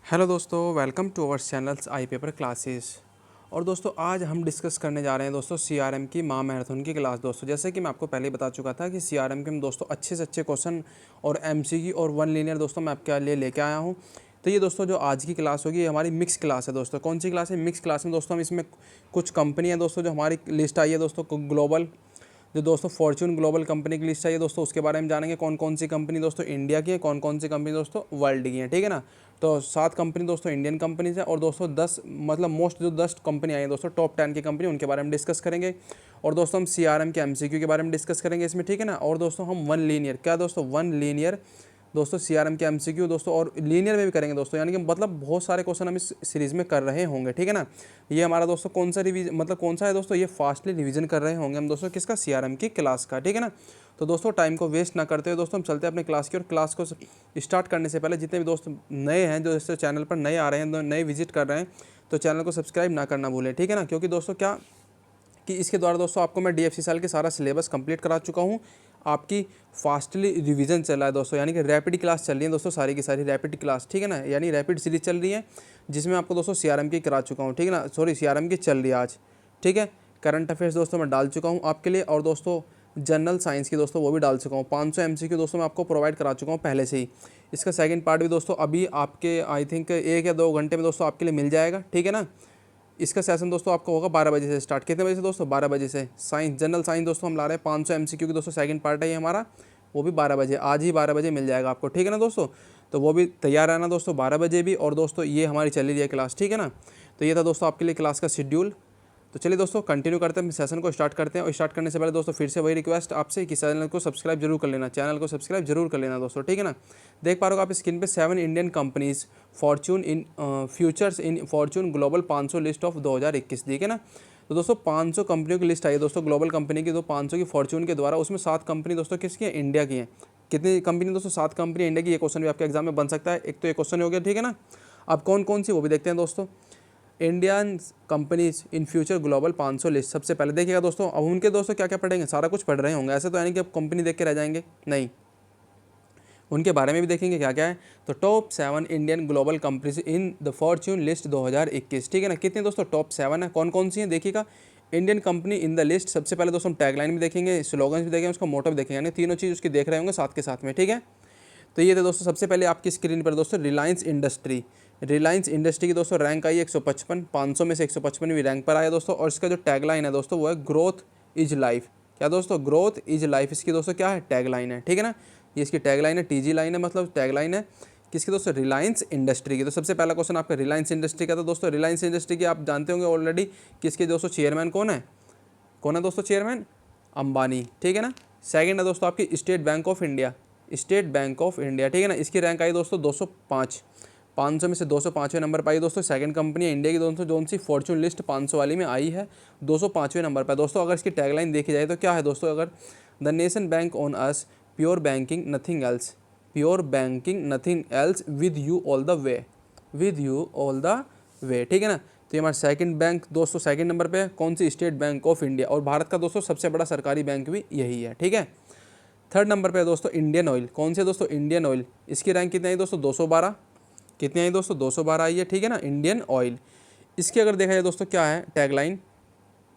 Hello दोस्तों, welcome to our channels I paper classes. और दोस्तों आज हम डिस्कस करने जा रहे हैं दोस्तों सीआरएम की माह मैराथन की क्लास। दोस्तों जैसे कि मैं आपको पहले ही बता चुका था कि सीआरएम के हम दोस्तों अच्छे से अच्छे क्वेश्चन और एमसीक्यू और वन लीनियर दोस्तों मैं आपके लिए लेके आया हूं। तो ये दोस्तों जो आज की क्लास होगी ये हमारी मिक्स क्लास है दोस्तों। कौन सी क्लास है? मिक्स क्लास में दोस्तों हम इसमें कुछ कंपनी है दोस्तों जो हमारी लिस्ट आई है दोस्तों ग्लोबल, जो दोस्तों फॉर्च्यून ग्लोबल कंपनी की लिस्ट चाहिए दोस्तों, उसके बारे में जानेंगे। कौन कौन सी कंपनी दोस्तों इंडिया की है, कौन कौन सी कंपनी दोस्तों वर्ल्ड की है, ठीक है ना। तो 7 कंपनी दोस्तों इंडियन कंपनीज है और दोस्तों 10 मतलब मोस्ट जो 10 कंपनी आई है दोस्तों टॉप 10 की कंपनी, उनके बारे में डिस्कस करेंगे। और दोस्तों हम सीआरएम के एमसीक्यू के बारे में डिस्कस करेंगे इसमें, ठीक है ना। और दोस्तों हम वन लीनियर क्या दोस्तों वन लीनियर दोस्तों सीआरएम के एमसीक्यू दोस्तों और लीनियर में भी करेंगे दोस्तों, यानी कि मतलब बहुत सारे क्वेश्चन हम इस सीरीज़ में कर रहे होंगे, ठीक है ना। ये हमारा दोस्तों कौन सा रिवीजन मतलब कौन सा है दोस्तों, ये फास्टली रिवीजन कर रहे होंगे हम दोस्तों किसका, सीआरएम की क्लास का, ठीक है ना। तो दोस्तों टाइम को वेस्ट ना करते हुए दोस्तों हम चलते हैं अपने क्लास की। और क्लास को स्टार्ट करने से पहले जितने भी दोस्त नए हैं, जो इस चैनल पर नए आ रहे हैं, नए विजिट कर रहे हैं, तो चैनल को सब्सक्राइब ना करना भूलें, ठीक है ना। क्योंकि दोस्तों क्या कि इसके द्वारा दोस्तों आपको मैं डीएफसी साल के सारा सिलेबस कंप्लीट करा चुका हूँ। आपकी फास्टली रिवीजन चल रहा है दोस्तों, यानी कि रैपिड क्लास चल रही है दोस्तों, सारी की सारी रैपिड क्लास, ठीक है ना। यानी रैपिड सीरीज चल रही है जिसमें आपको दोस्तों सीआरएम की करा चुका हूँ, ठीक है ना। सॉरी, सीआरएम की चल रही है आज, ठीक है। करंट अफेयर्स दोस्तों मैं डाल चुका हूँ आपके लिए। और दोस्तों जनरल साइंस की दोस्तों वो भी डाल चुका हूँ। 500 एमसीक्यू दोस्तों मैं आपको प्रोवाइड करा चुका हूँ पहले से ही। इसका सेकंड पार्ट भी दोस्तों अभी आपके आई थिंक 1 या 2 घंटे में दोस्तों आपके लिए मिल जाएगा, ठीक है ना। इसका सेशन दोस्तों आपको होगा 12 बजे से स्टार्ट। कितने बजे से दोस्तों? 12 बजे से। साइंस जनरल साइंस दोस्तों हम ला रहे हैं 500 एमसीक्यू की दोस्तों सेकंड पार्ट है ये हमारा, वो भी 12 बजे, आज ही 12 बजे मिल जाएगा आपको, ठीक है ना दोस्तों। तो वो भी तैयार रहना दोस्तों 12 बजे भी। और दोस्तों ये हमारी चली रही है क्लास, ठीक है ना। तो ये था दोस्तों आपके लिए क्लास का शेड्यूल। तो चलिए दोस्तों कंटिन्यू करते हैं, सेशन को स्टार्ट करते हैं। और स्टार्ट करने से पहले दोस्तों फिर से वही रिक्वेस्ट आपसे कि चैनल को सब्सक्राइब जरूर कर लेना, चैनल को सब्सक्राइब जरूर कर लेना दोस्तों, ठीक है ना। देख पा रहे हो आप स्क्रीन पे 7 Indian companies Fortune in futures in Fortune global 500 list of 2021, ठीक है ना। तो दोस्तों 500 कंपनियों की लिस्ट आई है दोस्तों ग्लोबल कंपनी की, तो 500 की फॉर्च्यून के द्वारा, उसमें 7 कंपनी दोस्तों किसकी है? इंडिया की है। कितनी कंपनी दोस्तों? 7 कंपनी इंडिया की। ये क्वेश्चन भी आपके एग्जाम में बन सकता है। एक तो ये क्वेश्चन हो गया, ठीक है ना। अब कौन कौन सी वो भी देखते हैं दोस्तों। Indian companies in future global 500 list, सबसे पहले देखिएगा दोस्तों। अब उनके दोस्तों क्या क्या पढ़ेंगे, सारा कुछ पढ़ रहे होंगे, ऐसे तो यानी कि अब कंपनी देख के रह जाएंगे, नहीं, उनके बारे में भी देखेंगे क्या क्या है। तो top 7 Indian global companies in the Fortune list 2021, ठीक है ना। कितनी दोस्तों? टॉप 7 है। कौन कौन सी हैं देखिएगा। Indian company in the list, सबसे पहले दोस्तों हम टैगलाइन भी देखेंगे, स्लोगन भी देखेंगे, उसका मोटो भी देखेंगे, यानी तीनों चीज़ उसकी देख रहे होंगे साथ के साथ में, ठीक है। तो ये थे दोस्तों सबसे पहले आपकी स्क्रीन पर दोस्तों रिलायंस इंडस्ट्री। रिलायंस इंडस्ट्री की दोस्तों रैंक आई 155, 500 में से 155वीं रैंक पर आया दोस्तों। और इसका जो टैगलाइन है दोस्तों वो है ग्रोथ इज लाइफ। क्या दोस्तों? ग्रोथ इज लाइफ इसकी दोस्तों क्या है? टैगलाइन है, ठीक है ना। ये इसकी टैगलाइन है, टीजी लाइन है, मतलब टैगलाइन है किसकी दोस्तों? रिलायंस इंडस्ट्री की। तो सबसे पहला क्वेश्चन आपका रिलायंस इंडस्ट्री का। तो दोस्तों रिलायंस इंडस्ट्री की आप जानते होंगे ऑलरेडी किसके दोस्तों चेयरमैन कौन है? कौन है दोस्तों चेयरमैन? अंबानी, ठीक है ना। सेकंड है दोस्तों आपकी state bank of India, state bank of India, ठीक है ना। इसकी रैंक आई दोस्तों 205, 500 में से 205वें नंबर पर आई दोस्तों। सेकंड कंपनी है इंडिया की दोस्तों जो सी फॉर्च्यून लिस्ट 500 वाली में आई है, 205वें नंबर पर दोस्तों। अगर इसकी टैगलाइन देखी जाए तो क्या है दोस्तों, अगर the nation bank on us, pure banking nothing else, pure banking nothing else, with you all the way, with you all the way, ठीक है ना। तो ये हमारा सेकंड बैंक दोस्तों सेकंड नंबर पे है, कौन सी? State bank of India. और भारत का दोस्तों सबसे बड़ा सरकारी बैंक भी यही है, ठीक है। थर्ड नंबर पे है दोस्तों इंडियन ऑयल। कौन से दोस्तों? Indian oil. इसकी रैंक कितनी आई दोस्तों? 212। कितनी आई दोस्तों? 212 आई है, ठीक है ना। Indian oil. इसकी अगर देखा जाए दोस्तों क्या है टैगलाइन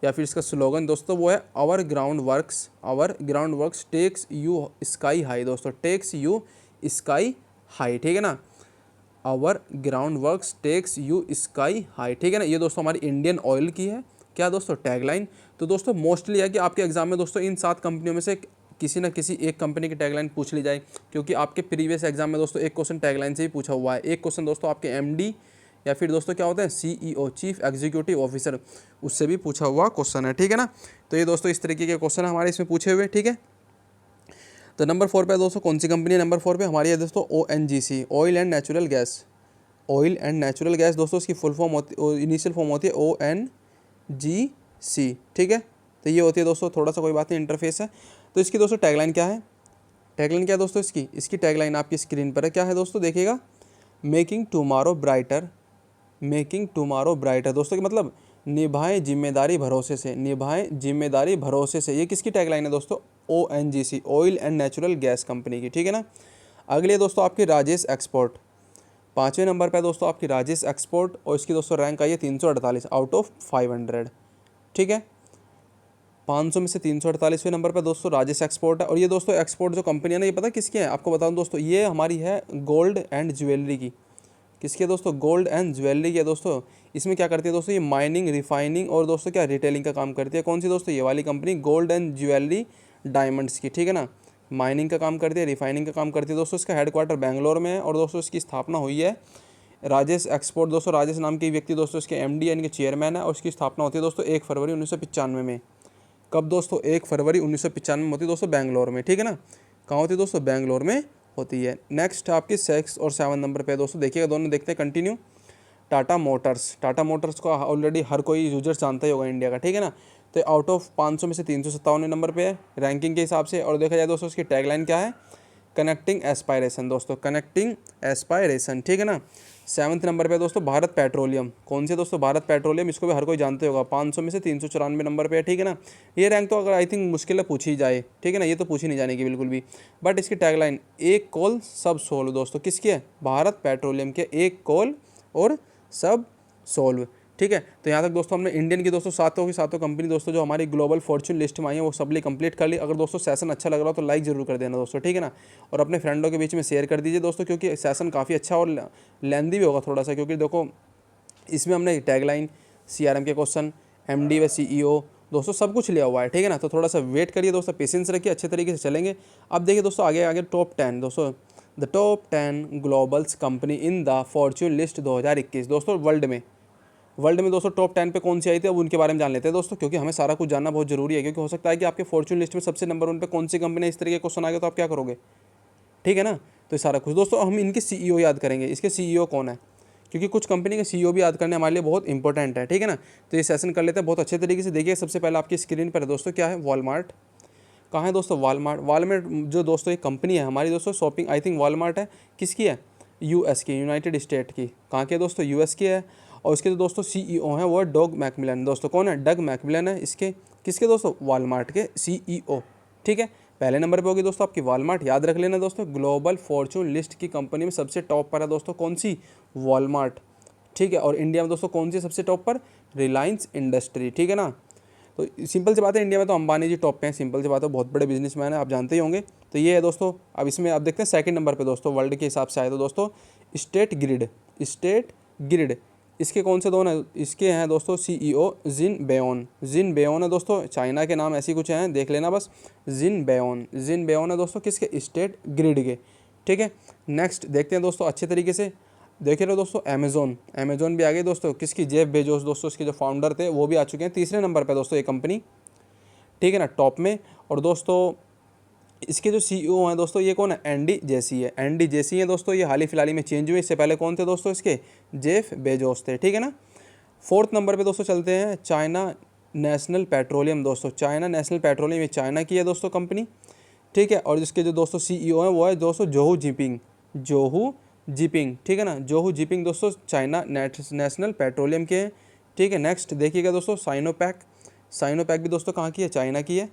या फिर इसका स्लोगन दोस्तों, वो है our ground works takes you sky high दोस्तों, टेक्स यू स्काई हाई, ठीक है ना। Our ground works takes you sky high, ठीक है ना। ये दोस्तों हमारी इंडियन ऑयल की है क्या दोस्तों? टैगलाइन। तो दोस्तों मोस्टली है कि आपके एग्जाम में दोस्तों इन 7 कंपनियों में से किसी ना किसी एक कंपनी की टैगलाइन पूछ ली जाए, क्योंकि आपके प्रीवियस एग्जाम में दोस्तों एक क्वेश्चन टैगलाइन से ही पूछा हुआ है। एक क्वेश्चन दोस्तों आपके एमडी या फिर दोस्तों क्या होते हैं सीईओ, चीफ एग्जीक्यूटिव ऑफिसर, उससे भी पूछा हुआ क्वेश्चन है, ठीक है ना। तो ये दोस्तों इस तरीके के क्वेश्चन हमारे इसमें पूछे हुए, ठीक है। तो नंबर 4 पे दोस्तों कौन सी कंपनी है? नंबर 4 पे हमारी है दोस्तों ONGC, oil and natural gas. Oil and natural gas दोस्तों इसकी फुल फॉर्म होती, इनिशियल फॉर्म होती है ONGC, ठीक है। तो ये होती है दोस्तों, थोड़ा सा कोई बात नहीं, इंटरफेस है। तो इसकी दोस्तों टैगलाइन क्या है? टैगलाइन क्या है दोस्तों इसकी टैगलाइन आपकी स्क्रीन पर है, क्या है दोस्तों देखिएगा। Making tomorrow brighter, making tomorrow brighter दोस्तों कि मतलब निभाएं जिम्मेदारी भरोसे से, निभाएं जिम्मेदारी भरोसे से। ये किसकी टैगलाइन है दोस्तों? ONGC, oil and natural gas company की, ठीक है ना। अगली है दोस्तों आपकी राजेश एक्सपोर्ट। 5वें नंबर पे दोस्तों आपकी राजेश एक्सपोर्ट और इसकी दोस्तों रैंक आई है 348 आउट ऑफ 500। ठीक है, 500 में से 348वें नंबर पे दोस्तों राजेश एक्सपोर्ट है। और ये दोस्तों एक्सपोर्ट जो कंपनी है ना, ये पता किसकी है आपको बताऊं दोस्तों, ये हमारी है गोल्ड एंड ज्वेलरी की। किसकी है दोस्तों? गोल्ड एंड ज्वेलरी की है दोस्तों। इसमें क्या करती है दोस्तों, ये माइनिंग, रिफाइनिंग और दोस्तों क्या रिटेलिंग का काम करती है। कौन सी दोस्तों? ये वाली company gold and jewellery diamonds की। ठीक है ना, माइनिंग का काम करती है, रिफाइनिंग का काम करती है दोस्तों। इसका हेडक्वार्टर बैंगलोर में है और दोस्तों इसकी स्थापना हुई है राजेश एक्सपोर्ट दोस्तों। राजेश नाम के व्यक्ति दोस्तों इसके एमडी यानी कि चेयरमैन है और इसकी स्थापना होती है दोस्तों 1 फरवरी 1995 में। कब दोस्तों? 1 फरवरी 1995 में होती है दोस्तों बैंगलोर में। ठीक है ना, कहाँ होती है दोस्तों? बैंगलोर में होती है। नेक्स्ट आपकी 6 और 7 नंबर पे दोस्तों देखिएगा, दोनों देखते हैं continue. Tata Motors. Tata Motors को ऑलरेडी हर कोई यूजर जानता ही होगा इंडिया का। ठीक है ना, तो आउट ऑफ 500 में से 357 नंबर पे है रैंकिंग के हिसाब से। और देखा जाए दोस्तों इसकी टैगलाइन क्या है? कनेक्टिंग एस्पायरेशन दोस्तों, कनेक्टिंग एस्पायरेशन। ठीक है ना, 7वें नंबर पे दोस्तों भारत पेट्रोलियम। कौन से दोस्तों? भारत पेट्रोलियम। इसको भी हर कोई जानते होगा, 500 में से 394 नंबर पे है। ठीक है ना, ये रैंक तो अगर आई थिंक मुश्किल है पूछी जाए। ठीक है ना, ये तो पूछी नहीं जाने की बिल्कुल भी। बट इसकी टैगलाइन एक कॉल सब सोल्व दोस्तों, किसकी है? भारत पेट्रोलियम के, एक कॉल और सब सोल्व। ठीक है, तो यहाँ तक दोस्तों हमने इंडियन की दोस्तों सातों की सातों कंपनी दोस्तों जो हमारी ग्लोबल फॉर्च्यून लिस्ट में आई है वो सबली कंप्लीट कर ली। अगर दोस्तों सेशन अच्छा लग रहा हो तो लाइक जरूर कर देना दोस्तों। ठीक है ना, और अपने फ्रेंडों के बीच में शेयर कर दीजिए दोस्तों, क्योंकि सेशन काफ़ी अच्छा और लेंदी भी होगा थोड़ा सा, क्योंकि देखो इसमें हमने टैगलाइन, सीआरएम के क्वेश्चन, एमडी व सीईओ दोस्तों सब कुछ लिया हुआ है। ठीक है ना, तो थोड़ा सा वेट करिए दोस्तों, पेशेंस रखिए, अच्छे तरीके से चलेंगे। अब देखिए दोस्तों आगे आगे टॉप 10 दोस्तों, the top 10 Global's company in the Fortune list 2021 दोस्तों। वर्ल्ड में दोस्तों टॉप 10 पे कौन सी आई थी, अब उनके बारे में जान लेते हैं दोस्तों, क्योंकि हमें सारा कुछ जानना बहुत जरूरी है। क्योंकि हो सकता है कि आपके फॉर्च्यून लिस्ट में सबसे नंबर 1 पे कौन सी कंपनी है, इस तरीके के क्वेश्चन आ गए तो आप क्या करोगे? ठीक है ना, तो ये सारा कुछ दोस्तों हम इनके सीईओ याद करेंगे, इसके सीईओ कौन है, क्योंकि कुछ कंपनी के सीईओ भी याद करने हमारे लिए बहुत इंपॉर्टेंट है। ठीक है ना, तो ये सेशन कर लेते हैं बहुत अच्छे तरीके से। देखिए सबसे पहले आपकी स्क्रीन पर है दोस्तों क्या है? वॉलमार्ट। कहाँ है दोस्तों? वॉलमार्ट जो दोस्तों एक कंपनी है हमारी दोस्तों शॉपिंग, आई थिंक वॉलमार्ट है, किसकी है? यूएस की, यूनाइटेड स्टेट की। कहाँ के दोस्तों? यूएस की है। और इसके जो दोस्तों सीईओ हैं वो है डग मैकमिलन दोस्तों। कौन है? डग मैकमिलन है इसके, किसके दोस्तों? वॉलमार्ट के सीईओ। ठीक है, पहले नंबर पे होगी दोस्तों आपकी वॉलमार्ट, याद रख लेना दोस्तों। ग्लोबल फॉर्च्यून लिस्ट की कंपनी में सबसे टॉप पर है दोस्तों कौन सी? वॉलमार्ट। ठीक है, और इंडिया में दोस्तों कौन सी सबसे टॉप पर? रिलायंस इंडस्ट्री। ठीक है ना, तो सिंपल सी बात है, इंडिया में तो अंबानी जी टॉप पे हैं, सिंपल सी बात है, बहुत बड़े बिजनेसमैन है, आप जानते ही होंगे। तो ये है दोस्तों। अब इसमें आप देखते हैं सेकंड नंबर पे दोस्तों वर्ल्ड के हिसाब से आए तो दोस्तों स्टेट ग्रिड। स्टेट ग्रिड इसके कौन से दोनों हैं? इसके हैं दोस्तों सीईओ जिन बेओन। जिन बेओन है दोस्तों, चाइना के नाम ऐसी कुछ हैं, देख लेना बस। जिन बेओन, जिन बेओन है दोस्तों किसके? स्टेट ग्रिड के। ठीक है, नेक्स्ट देखते हैं दोस्तों अच्छे तरीके से। देखे रहो दोस्तों अमेजोन। अमेजोन भी आ गई दोस्तों, किसकी? जेफ बेजोस दोस्तों, इसके जो फाउंडर थे वो भी आ चुके हैं। तीसरे नंबर पर दोस्तों ये कंपनी। ठीक है ना, टॉप में। और दोस्तों इसके जो सीईओ हैं दोस्तों ये कौन है? एंडी जेसी है। एंडी जेसी है दोस्तों, ये हाल ही फिलहाल में चेंज हुए, इससे पहले कौन थे दोस्तों इसके? जेफ बेजोस थे। ठीक है ना, फोर्थ नंबर पे दोस्तों चलते हैं चाइना नेशनल पेट्रोलियम दोस्तों। चाइना नेशनल पेट्रोलियम ये चाइना की है दोस्तों कंपनी। ठीक है, और जिसके जो दोस्तों सीईओ हैं वो है दोस्तों जोहू जिपिंग। जोहू जिपिंग। ठीक है ना, जोहू जिपिंग दोस्तों चाइना नेशनल पेट्रोलियम के हैं। ठीक है, नेक्स्ट देखिएगा दोस्तों साइनोपैक। साइनोपैक भी दोस्तों कहाँ की है? चाइना की है।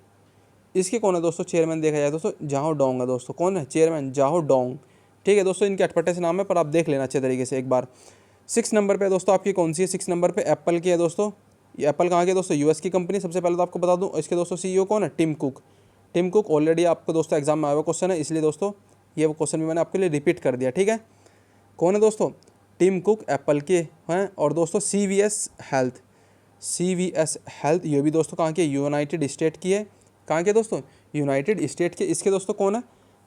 इसके कौन है दोस्तों चेयरमैन? देखा जाए दोस्तों जाओ डोंग है दोस्तों। कौन है चेयरमैन? जाओ डोंग। ठीक है दोस्तों, इनके अटपटे से नाम है पर आप देख लेना अच्छे तरीके से एक बार। 6 नंबर पे दोस्तों आपकी कौन सी है? 6 नंबर पे एप्पल की है दोस्तों। ये एप्पल कहाँ की है दोस्तों? यूएस की कंपनी। सबसे पहले तो आपको बता दूँ इसके दोस्तों सीईओ कौन है? Tim Cook. Tim Cook already आपको दोस्तों एग्जाम में आया हुआ क्वेश्चन है, इसलिए दोस्तों ये वो क्वेश्चन भी मैंने आपके लिए रिपीट कर दिया। ठीक है, कौन है दोस्तों? टिम कुक एप्पल के हैं। और दोस्तों सीवीएस हेल्थ। सीवीएस हेल्थ ये भी दोस्तों कहाँ की है? यूनाइटेड स्टेट की है। कहाँ के दोस्तों? यूनाइटेड स्टेट के। इसके दोस्तों कौन है?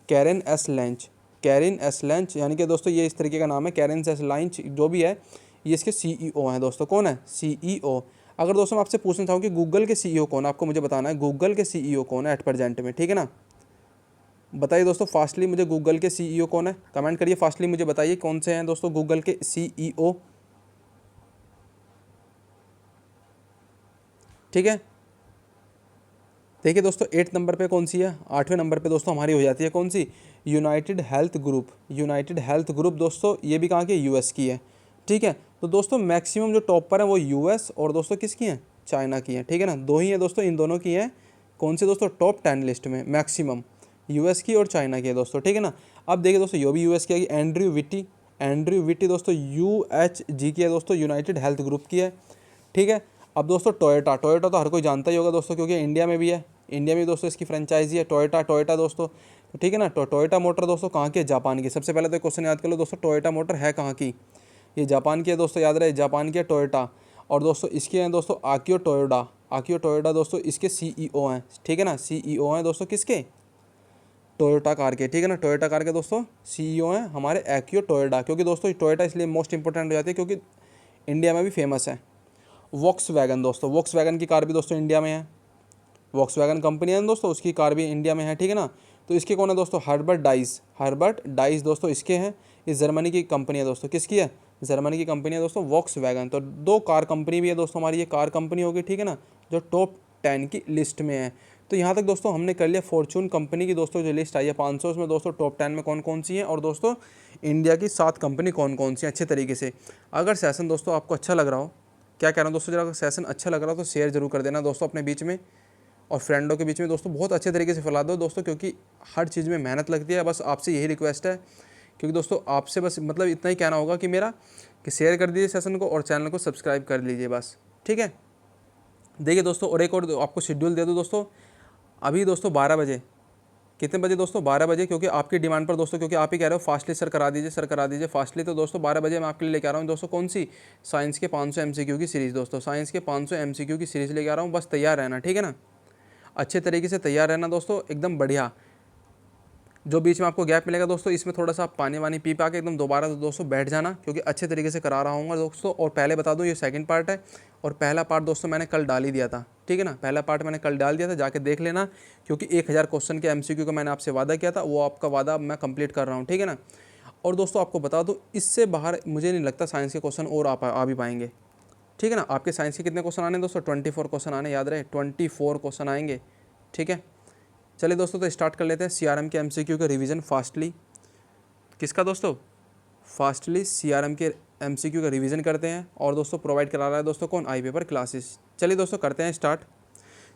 कैरन एस लैंच। कैरन एस लैंच यानी कि दोस्तों ये इस तरीके का नाम है, कैरन एस लैंच जो भी है ये इसके सीईओ हैं दोस्तों। कौन है? सीईओ। अगर दोस्तों मैं आपसे पूछना चाहूँ कि गूगल के सीईओ कौन है, आपको मुझे बताना है गूगल के सीईओ कौन है एट प्रेजेंट में। ठीक है ना, बताइए दोस्तों फास्टली मुझे गूगल के सीईओ कौन है, कमेंट करिए फास्टली, मुझे बताइए कौन से हैं दोस्तों गूगल के सीईओ। ठीक है, देखिए दोस्तों 8 नंबर पे कौन सी है? 8वें नंबर पे दोस्तों हमारी हो जाती है कौन सी? United Health Group. United Health Group दोस्तों ये भी कहाँ की? यूएस की है। ठीक है, तो दोस्तों मैक्सिमम जो टॉप पर है वो यूएस और दोस्तों किसकी हैं? चाइना की है। ठीक है ना, दो ही है दोस्तों, इन दोनों की हैं कौन सी दोस्तों? टॉप 10 लिस्ट में मैक्सिमम यूएस की और चाइना की है दोस्तों। ठीक है ना, अब देखिए दोस्तों ये भी यूएस की है, एंड्रयू विटी। एंड्रयू विटी दोस्तों UHG की है दोस्तों, यूनाइटेड हेल्थ ग्रुप की है, ठीक है। अब दोस्तों टोयोटा, टोयोटा तो हर कोई जानता ही होगा दोस्तों, क्योंकि इंडिया में भी है, इंडिया में दोस्तों इसकी फ्रेंचाइजी है टोयोटा, टोयोटा दोस्तों, तो ठीक है ना। टोयोटा मोटर दोस्तों कहाँ की है? जापान की। सबसे पहले तो क्वेश्चन याद कर लो दोस्तों, टोयोटा मोटर है कहाँ की? ये जापान की है दोस्तों, याद रहे, जापान की है टोयोटा। और दोस्तों इसके हैं दोस्तों आकियो टोयोडा, आकियो टोयोडा दोस्तों इसके CEO हैं, ठीक है ना, CEO हैं दोस्तों किसके? टोयोटा कार के, ठीक है ना, टोयोटा कार के दोस्तों CEO हैं हमारे आकियो टोयोडा, क्योंकि दोस्तों टोयोटा इसलिए मोस्ट इंपॉर्टेंट हो जाती है क्योंकि इंडिया में भी फेमस है। वॉक्सवैगन दोस्तों, वॉक्सवैगन की कार भी दोस्तों इंडिया में है, वॉक्सवैगन कंपनी है दोस्तों, उसकी कार भी इंडिया में है, ठीक है ना। तो इसके कौन है दोस्तों? हर्बर्ट डाइस, हर्बर्ट डाइस दोस्तों इसके हैं, ये जर्मनी की कंपनी है दोस्तों, किसकी है? जर्मनी की कंपनी है दोस्तों वॉक्सवैगन। तो 2 कार कंपनी भी है दोस्तों हमारी, ये कार कंपनी होगी, ठीक है ना, जो टॉप 10 की लिस्ट में है। तो यहाँ तक दोस्तों हमने कर लिया फॉर्चून कंपनी की दोस्तों जो लिस्ट आई है 500, उसमें दोस्तों टॉप 10 में कौन कौन सी हैं, और दोस्तों इंडिया की 7 कंपनी कौन कौन सी हैं अच्छे तरीके से। अगर सेशन दोस्तों आपको अच्छा लग रहा हो, क्या कह रहा हूँ दोस्तों, जरा अगर सेशन अच्छा लग रहा हो तो शेयर जरूर कर देना दोस्तों अपने बीच में और फ्रेंडों के बीच में दोस्तों, बहुत अच्छे तरीके से फैला दो दोस्तों, क्योंकि हर चीज़ में मेहनत लगती है। बस आपसे यही रिक्वेस्ट है, क्योंकि दोस्तों आपसे बस मतलब इतना ही कहना होगा कि मेरा कि शेयर कर दीजिए सेशन को और चैनल को सब्सक्राइब कर लीजिए बस, ठीक है। देखिए दोस्तों, और एक और आपको शेड्यूल दे दूँ दोस्तों, अभी दोस्तों 12 बजे, कितने बजे दोस्तों? 12 बजे, क्योंकि आपकी डिमांड पर दोस्तों, क्योंकि आप ही कह रहे हो फास्टली सर करा दीजिए, सर करा दीजिए फास्टली, तो दोस्तों 12 बजे मैं आपके लिए लेके आ रहा हूँ दोस्तों कौन सी? साइंस के 500 MCQ की सीरीज़ दोस्तों, साइंस के 500 MCQ की सीरीज़ लेके आ रहा हूँ, बस तैयार रहना, ठीक है ना, अच्छे तरीके से तैयार रहना दोस्तों, एकदम बढ़िया। जो बीच में आपको गैप मिलेगा दोस्तों, इसमें थोड़ा सा आप पानी वानी पी के एकदम दोबारा दोस्तों बैठ जाना, क्योंकि अच्छे तरीके से करा रहा हूँ दोस्तों। और पहले बता दूँ, ये सेकंड पार्ट है और पहला पार्ट दोस्तों मैंने कल डाल ही दिया था, ठीक है ना, पहला पार्ट मैंने कल डाल दिया था, जाके देख लेना, क्योंकि 1000 क्वेश्चन के MCQ का मैंने आपसे वादा किया था, वो आपका वादा मैं कंप्लीट कर रहा हूँ, ठीक है ना। और दोस्तों आपको बता दूँ, इससे बाहर मुझे नहीं लगता साइंस के क्वेश्चन और आ भी पाएंगे, ठीक है ना। आपके साइंस के कितने क्वेश्चन आने दोस्तों? 24 क्वेश्चन आने, याद रहे, 24 क्वेश्चन आएंगे, ठीक है। चलिए दोस्तों, तो स्टार्ट कर लेते हैं CRM के MCQ का रिवीजन फास्टली। किसका दोस्तों? फास्टली CRM के MCQ का रिवीजन करते हैं, और दोस्तों प्रोवाइड करा रहा है दोस्तों कौन? आई पेपर क्लासेस। चलिए दोस्तों करते हैं स्टार्ट।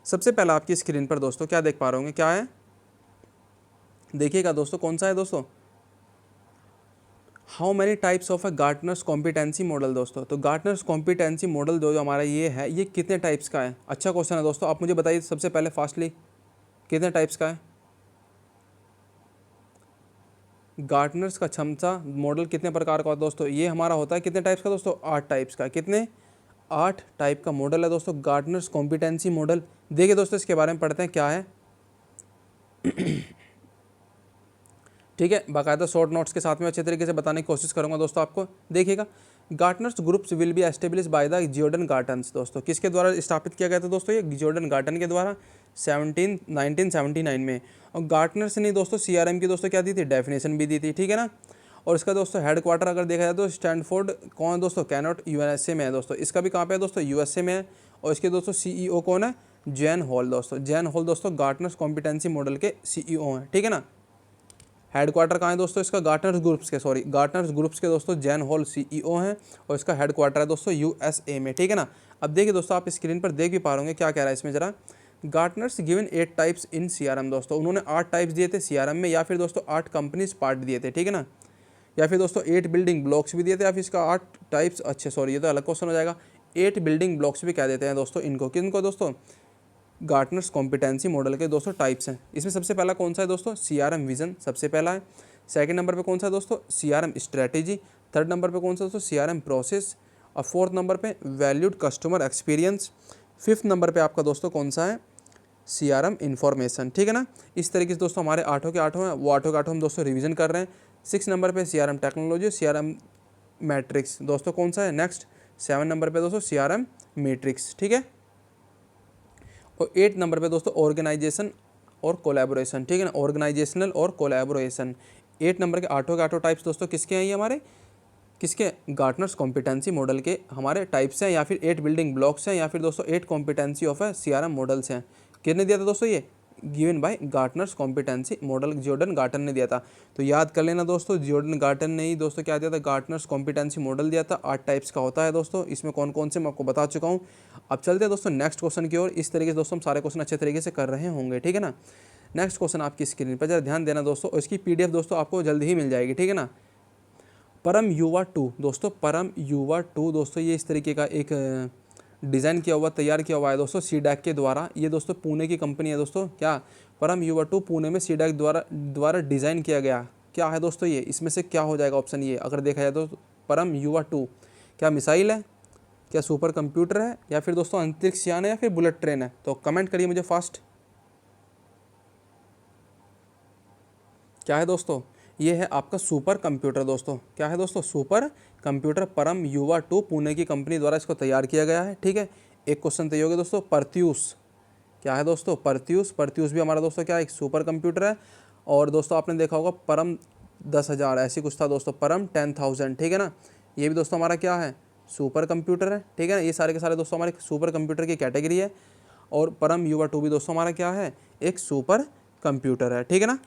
सबसे पहला आपकी स्क्रीन पर दोस्तों क्या देख पा रहे होंगे, क्या है? देखिएगा दोस्तों, कौन सा है दोस्तों? How many types of a Gartner's competency model दोस्तों। तो गार्टनर्स कॉम्पिटेंसी मॉडल जो हमारा ये है, ये कितने टाइप्स का है? अच्छा क्वेश्चन है दोस्तों, आप मुझे बताइए सबसे पहले फास्टली, कितने टाइप्स का है? गार्टनर्स का क्षमता मॉडल कितने प्रकार का होता है दोस्तों? ये हमारा होता है कितने टाइप्स का दोस्तों? 8 टाइप्स का। कितने? 8 टाइप का मॉडल है दोस्तों गार्टनर्स कॉम्पिटेंसी मॉडल। देखिए दोस्तों, इसके बारे में पढ़ते हैं क्या है, ठीक है, बाकायदा शॉर्ट नोट्स के साथ में अच्छे तरीके से बताने की कोशिश करूंगा दोस्तों आपको। देखिएगा, Gartner's groups will be establish by the Gideon Gartners दोस्तों, किसके द्वारा स्थापित किया गया था दोस्तों? ये जियोडन गार्टन के द्वारा 1979 में। और गार्टनर्स ने दोस्तों CRM की दोस्तों क्या दी थी? डेफिनेशन भी दी थी, ठीक है ना। और इसका दोस्तों हेडक्वार्टर अगर देखा जाए तो स्टैनफोर्ड कौन है दोस्तों? कैनॉट USA में है दोस्तों। इसका भी कहाँ पे है दोस्तों? USA में है। और इसके दोस्तों CEO कौन है? जैन हॉल दोस्तों, जैन हॉल दोस्तों गार्टनर्स कॉम्पिटेंसी मॉडल के CEO हैं, ठीक है ना। हेडक्वार्टर कहाँ है दोस्तों इसका? गार्टनर्स ग्रुप्स के दोस्तों जैन हॉल CEO हैं, और इसका हेडक्वार्टर है दोस्तों USA में, ठीक है ना। अब देखिए दोस्तों, आप स्क्रीन पर देख भी पा रहे होंगे क्या कह रहा है इसमें जरा। गार्टनर्स गिवन 8 टाइप्स इन CRM दोस्तों, उन्होंने 8 टाइप्स दिए थे CRM में, या फिर दोस्तों 8 कंपनीज पार्ट दिए थे, ठीक है ना, या फिर दोस्तों 8 बिल्डिंग ब्लॉक्स भी दिए थे, या फिर इसका 8 टाइप्स, अच्छे सॉरी ये तो अलग क्वेश्चन हो जाएगा, 8 बिल्डिंग ब्लॉक्स भी कह देते हैं दोस्तों इनको, किनको दोस्तों? गार्टनर्स कॉम्पिटेंसी मॉडल के दोस्तों टाइप्स हैं। इसमें सबसे पहला कौन सा है दोस्तों? CRM विजन सबसे पहला है। सेकंड नंबर पे कौन सा है दोस्तों? CRM strategy. थर्ड नंबर पे कौन सा दोस्तों? CRM process. और फोर्थ नंबर पे valued customer experience. Fifth number पे आपका दोस्तों कौन सा है? CRM इन्फॉर्मेशन, ठीक है ना। इस तरीके से दोस्तों हमारे 8 के 8 हैं, वो 8 के 8 हम दोस्तों रिवीजन कर रहे हैं। 6 नंबर पे CRM टेक्नोलॉजी, CRM मैट्रिक्स दोस्तों कौन सा है? नेक्स्ट 7 नंबर पे दोस्तों CRM मैट्रिक्स, ठीक है। और 8 नंबर पे दोस्तों ऑर्गेनाइजेशन और कोलैबोरेशन, ठीक है ना, ऑर्गेनाइजेशनल और कोलैबोरेशन। 8 नंबर के 8 के 8 टाइप्स दोस्तों किसके हैं? ये हमारे किसके? गार्टनर्स कॉम्पिटेंसी मॉडल के हमारे टाइप्स हैं, या फिर 8 बिल्डिंग ब्लॉक्स हैं, या फिर दोस्तों 8 कॉम्पिटेंसी ऑफ CRM मॉडल्स हैं। किसने दिया था दोस्तों? ये गिवन बाय गार्टनर्स कॉम्पिटेंसी मॉडल, जियोडन गार्टन ने दिया था। तो याद कर लेना दोस्तों, जियोडन गार्टन ने ही दोस्तों क्या दिया था? गार्टनर्स कॉम्पिटेंसी मॉडल दिया था। 8 टाइप्स का होता है दोस्तों, इसमें कौन कौन से मैं आपको बता चुका हूँ। अब चलते हैं दोस्तों नेक्स्ट क्वेश्चन की ओर। इस तरीके से दोस्तों हम सारे क्वेश्चन अच्छे तरीके से कर रहे होंगे, ठीक है ना। नेक्स्ट क्वेश्चन आपकी स्क्रीन पर जरा ध्यान देना दोस्तों, और इसकी PDF दोस्तों आपको जल्दी ही मिल जाएगी, ठीक है ना। परम युवा टू दोस्तों, परम युवा टू दोस्तों, ये इस तरीके का एक डिज़ाइन किया हुआ, तैयार किया हुआ है दोस्तों सीडैक के द्वारा। ये दोस्तों पुणे की कंपनी है दोस्तों। क्या? परम युवा टू पुणे में सीडैक द्वारा डिज़ाइन किया गया। क्या है दोस्तों ये? इसमें से क्या हो जाएगा ऑप्शन ये अगर देखा जाए तो? परम युवा टू क्या मिसाइल है, क्या सुपर कंप्यूटर है, या फिर दोस्तों अंतरिक्ष यान है, या फिर बुलेट ट्रेन है? तो कमेंट करिए मुझे फास्ट। क्या है दोस्तों? ये है आपका सुपर कंप्यूटर दोस्तों। क्या है दोस्तों? Super computer. परम युवा टू पुणे की कंपनी द्वारा इसको तैयार किया गया है। ठीक है, एक क्वेश्चन तैयार हो गया दोस्तों। परत्यूस क्या है दोस्तों? परत्यूस। परत्यूस भी हमारा दोस्तों क्या है? एक सुपर कंप्यूटर है। और दोस्तों आपने देखा होगा परम 10,000 ऐसी कुछ था दोस्तों, परम 10,000। ठीक है ना, ये भी दोस्तों हमारा क्या है? सुपर कंप्यूटर है। ठीक है ना, ये सारे के सारे दोस्तों हमारे सुपर कंप्यूटर की कैटेगरी है। और परम युवा टू भी दोस्तों हमारा क्या है? एक सुपर कंप्यूटर है। ठीक है ना,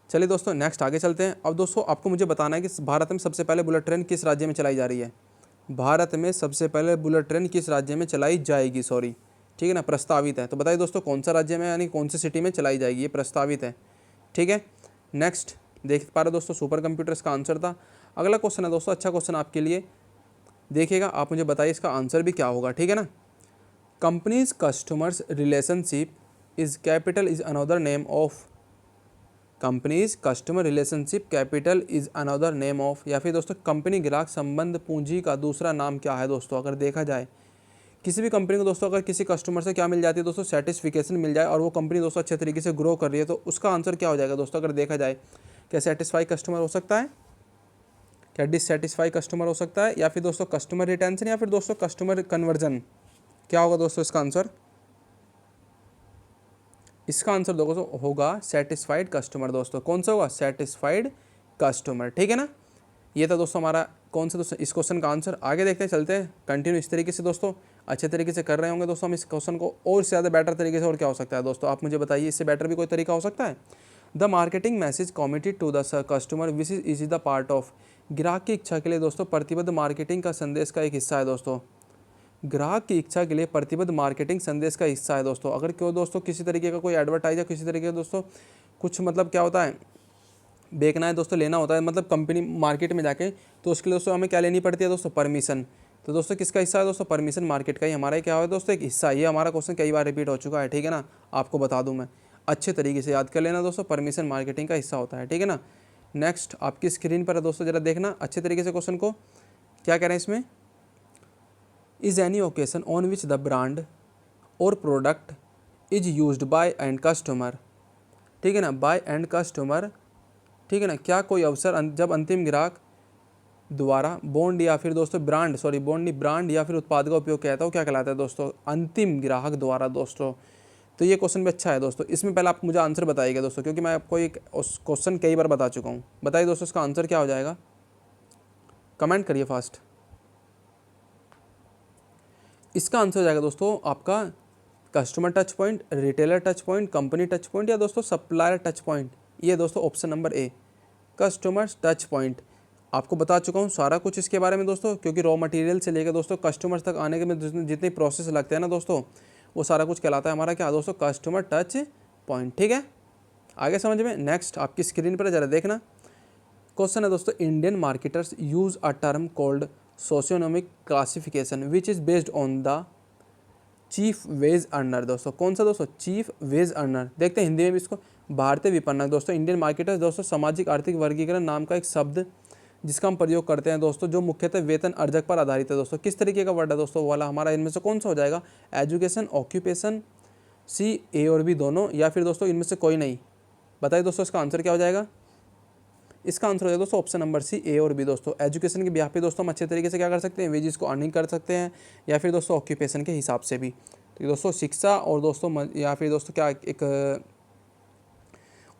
चलिए दोस्तों नेक्स्ट आगे चलते हैं। अब दोस्तों आपको मुझे बताना है कि भारत में सबसे पहले बुलेट ट्रेन किस राज्य में चलाई जा रही है? भारत में सबसे पहले बुलेट ट्रेन किस राज्य में चलाई जाएगी? सॉरी, ठीक है ना, प्रस्तावित है। तो बताइए दोस्तों कौन सा राज्य में, यानी कौन सी सिटी में चलाई जाएगी? ये प्रस्तावित है। ठीक है, नेक्स्ट देख पा रहे दोस्तों, सुपर कंप्यूटर इसका आंसर था। अगला क्वेश्चन है दोस्तों, अच्छा क्वेश्चन आपके लिए, देखिएगा आप मुझे बताइए इसका आंसर भी क्या होगा। ठीक है ना, companies customers relationship is capital is another name of, companies customer relationship capital is another name of, या फिर दोस्तों कंपनी ग्राहक संबंध पूंजी का दूसरा नाम क्या है दोस्तों? अगर देखा जाए किसी भी कंपनी को दोस्तों अगर किसी कस्टमर से क्या मिल जाती है दोस्तों? सेटिस्फिकेशन मिल जाए, और वो कंपनी दोस्तों अच्छे तरीके से ग्रो कर रही है, तो उसका आंसर क्या हो जाएगा दोस्तों? अगर देखा जाए, क्या सेटिस्फाई कस्टमर हो सकता है, क्या डिससेटिस्फाई कस्टमर हो सकता है, या फिर दोस्तों कस्टमर रिटेंशन, या फिर दोस्तों कस्टमर कन्वर्जन? क्या होगा दोस्तों इसका आंसर? इसका आंसर दोस्तों होगा सेटिस्फाइड कस्टमर दोस्तों। कौन सा होगा? Satisfied customer. ठीक है ना, ये था दोस्तों हमारा कौन सा दोस्तों इस क्वेश्चन का आंसर। आगे देखते हैं, चलते हैं कंटिन्यू इस तरीके से दोस्तों, अच्छे तरीके से कर रहे होंगे दोस्तों हम इस क्वेश्चन को, और इससे ज़्यादा बेटर तरीके से और क्या हो सकता है दोस्तों? आप मुझे बताइए, इससे बेटर भी कोई तरीका हो सकता है? The marketing message committed to the customer which is the part of, ग्राहक की इच्छा के लिए दोस्तों प्रतिबद्ध मार्केटिंग का संदेश का एक हिस्सा है दोस्तों। ग्राहक की इच्छा के लिए प्रतिबद्ध मार्केटिंग संदेश का हिस्सा है दोस्तों। अगर क्यों दोस्तों किसी तरीके का कोई एडवर्टाइज या किसी तरीके का दोस्तों कुछ मतलब क्या होता है, बेचना है दोस्तों, लेना होता है मतलब कंपनी मार्केट में जाके, तो उसके लिए दोस्तों हमें क्या लेनी पड़ती है दोस्तों? परमिशन। तो दोस्तों किसका हिस्सा है दोस्तों? परमिशन मार्केट का ही हमारा क्या है दोस्तों? एक हिस्सा। ये हमारा क्वेश्चन कई बार रिपीट हो चुका है। ठीक है ना, आपको बता दूं मैं, अच्छे तरीके से याद कर लेना दोस्तों, परमिशन मार्केटिंग का हिस्सा होता है। ठीक है ना, नेक्स्ट आपकी स्क्रीन पर है दोस्तों, जरा देखना अच्छे तरीके से क्वेश्चन को, क्या कह रहे हैं इसमें? Is any occasion on which the brand और product is used by end customer. ठीक है ना, बाय एंड कस्टमर। ठीक है ना, क्या कोई अवसर जब अंतिम ग्राहक द्वारा बॉन्ड या फिर दोस्तों ब्रांड, सॉरी बॉन्ड नहीं, ब्रांड या फिर उत्पाद का उपयोग किया जाता है, वो क्या कहलाता है दोस्तों? अंतिम ग्राहक द्वारा दोस्तों। तो ये क्वेश्चन भी अच्छा है दोस्तों। इसमें पहले आप मुझे आंसर बताइएगा दोस्तों, क्योंकि मैं आपको एक उस क्वेश्चन कई बार बता चुका हूँ। बताइए दोस्तों इसका आंसर क्या हो जाएगा? कमेंट करिए फास्ट। इसका आंसर हो जाएगा दोस्तों आपका customer touch point, retailer touch point, company touch point, या दोस्तों सप्लायर टच पॉइंट। ये दोस्तों ऑप्शन नंबर ए, कस्टमर टच पॉइंट। आपको बता चुका हूँ सारा कुछ इसके बारे में दोस्तों, क्योंकि रॉ मटेरियल से लेकर दोस्तों कस्टमर्स तक आने के में जितने प्रोसेस लगते हैं ना दोस्तों, वो सारा कुछ कहलाता है हमारा क्या दोस्तों? Customer touch point. ठीक है, आगे समझ में। नेक्स्ट आपकी स्क्रीन पर ज़रा देखना, क्वेश्चन है दोस्तों, Indian marketers use a term called socioeconomic classification which is based on the chief wage earner. दोस्तों कौन सा दोस्तों? Chief wage earner. देखते हैं हिंदी में भी इसको, भारतीय विपणक दोस्तों। इंडियन मार्केटर्स दोस्तों सामाजिक आर्थिक वर्गीकरण नाम का एक शब्द जिसका हम प्रयोग करते हैं दोस्तों, जो मुख्यतः वेतन अर्जक पर आधारित है दोस्तों। किस तरीके का वर्ड है दोस्तों वाला हमारा? इनमें से कौन सा हो जाएगा? एजुकेशन, ऑक्यूपेशन, सी ए और बी दोनों, या फिर दोस्तों इनमें से कोई नहीं? बताइए दोस्तों इसका आंसर क्या हो जाएगा? इसका आंसर हो जाएगा दोस्तों ऑप्शन नंबर सी, ए और बी दोस्तों। एजुकेशन के बिहाफ पे दोस्तों हम अच्छे तरीके से क्या कर सकते हैं? वेजेस को अर्निंग कर सकते हैं, या फिर दोस्तों ऑक्यूपेशन के हिसाब से भी। तो दोस्तों शिक्षा और दोस्तों या फिर दोस्तों क्या एक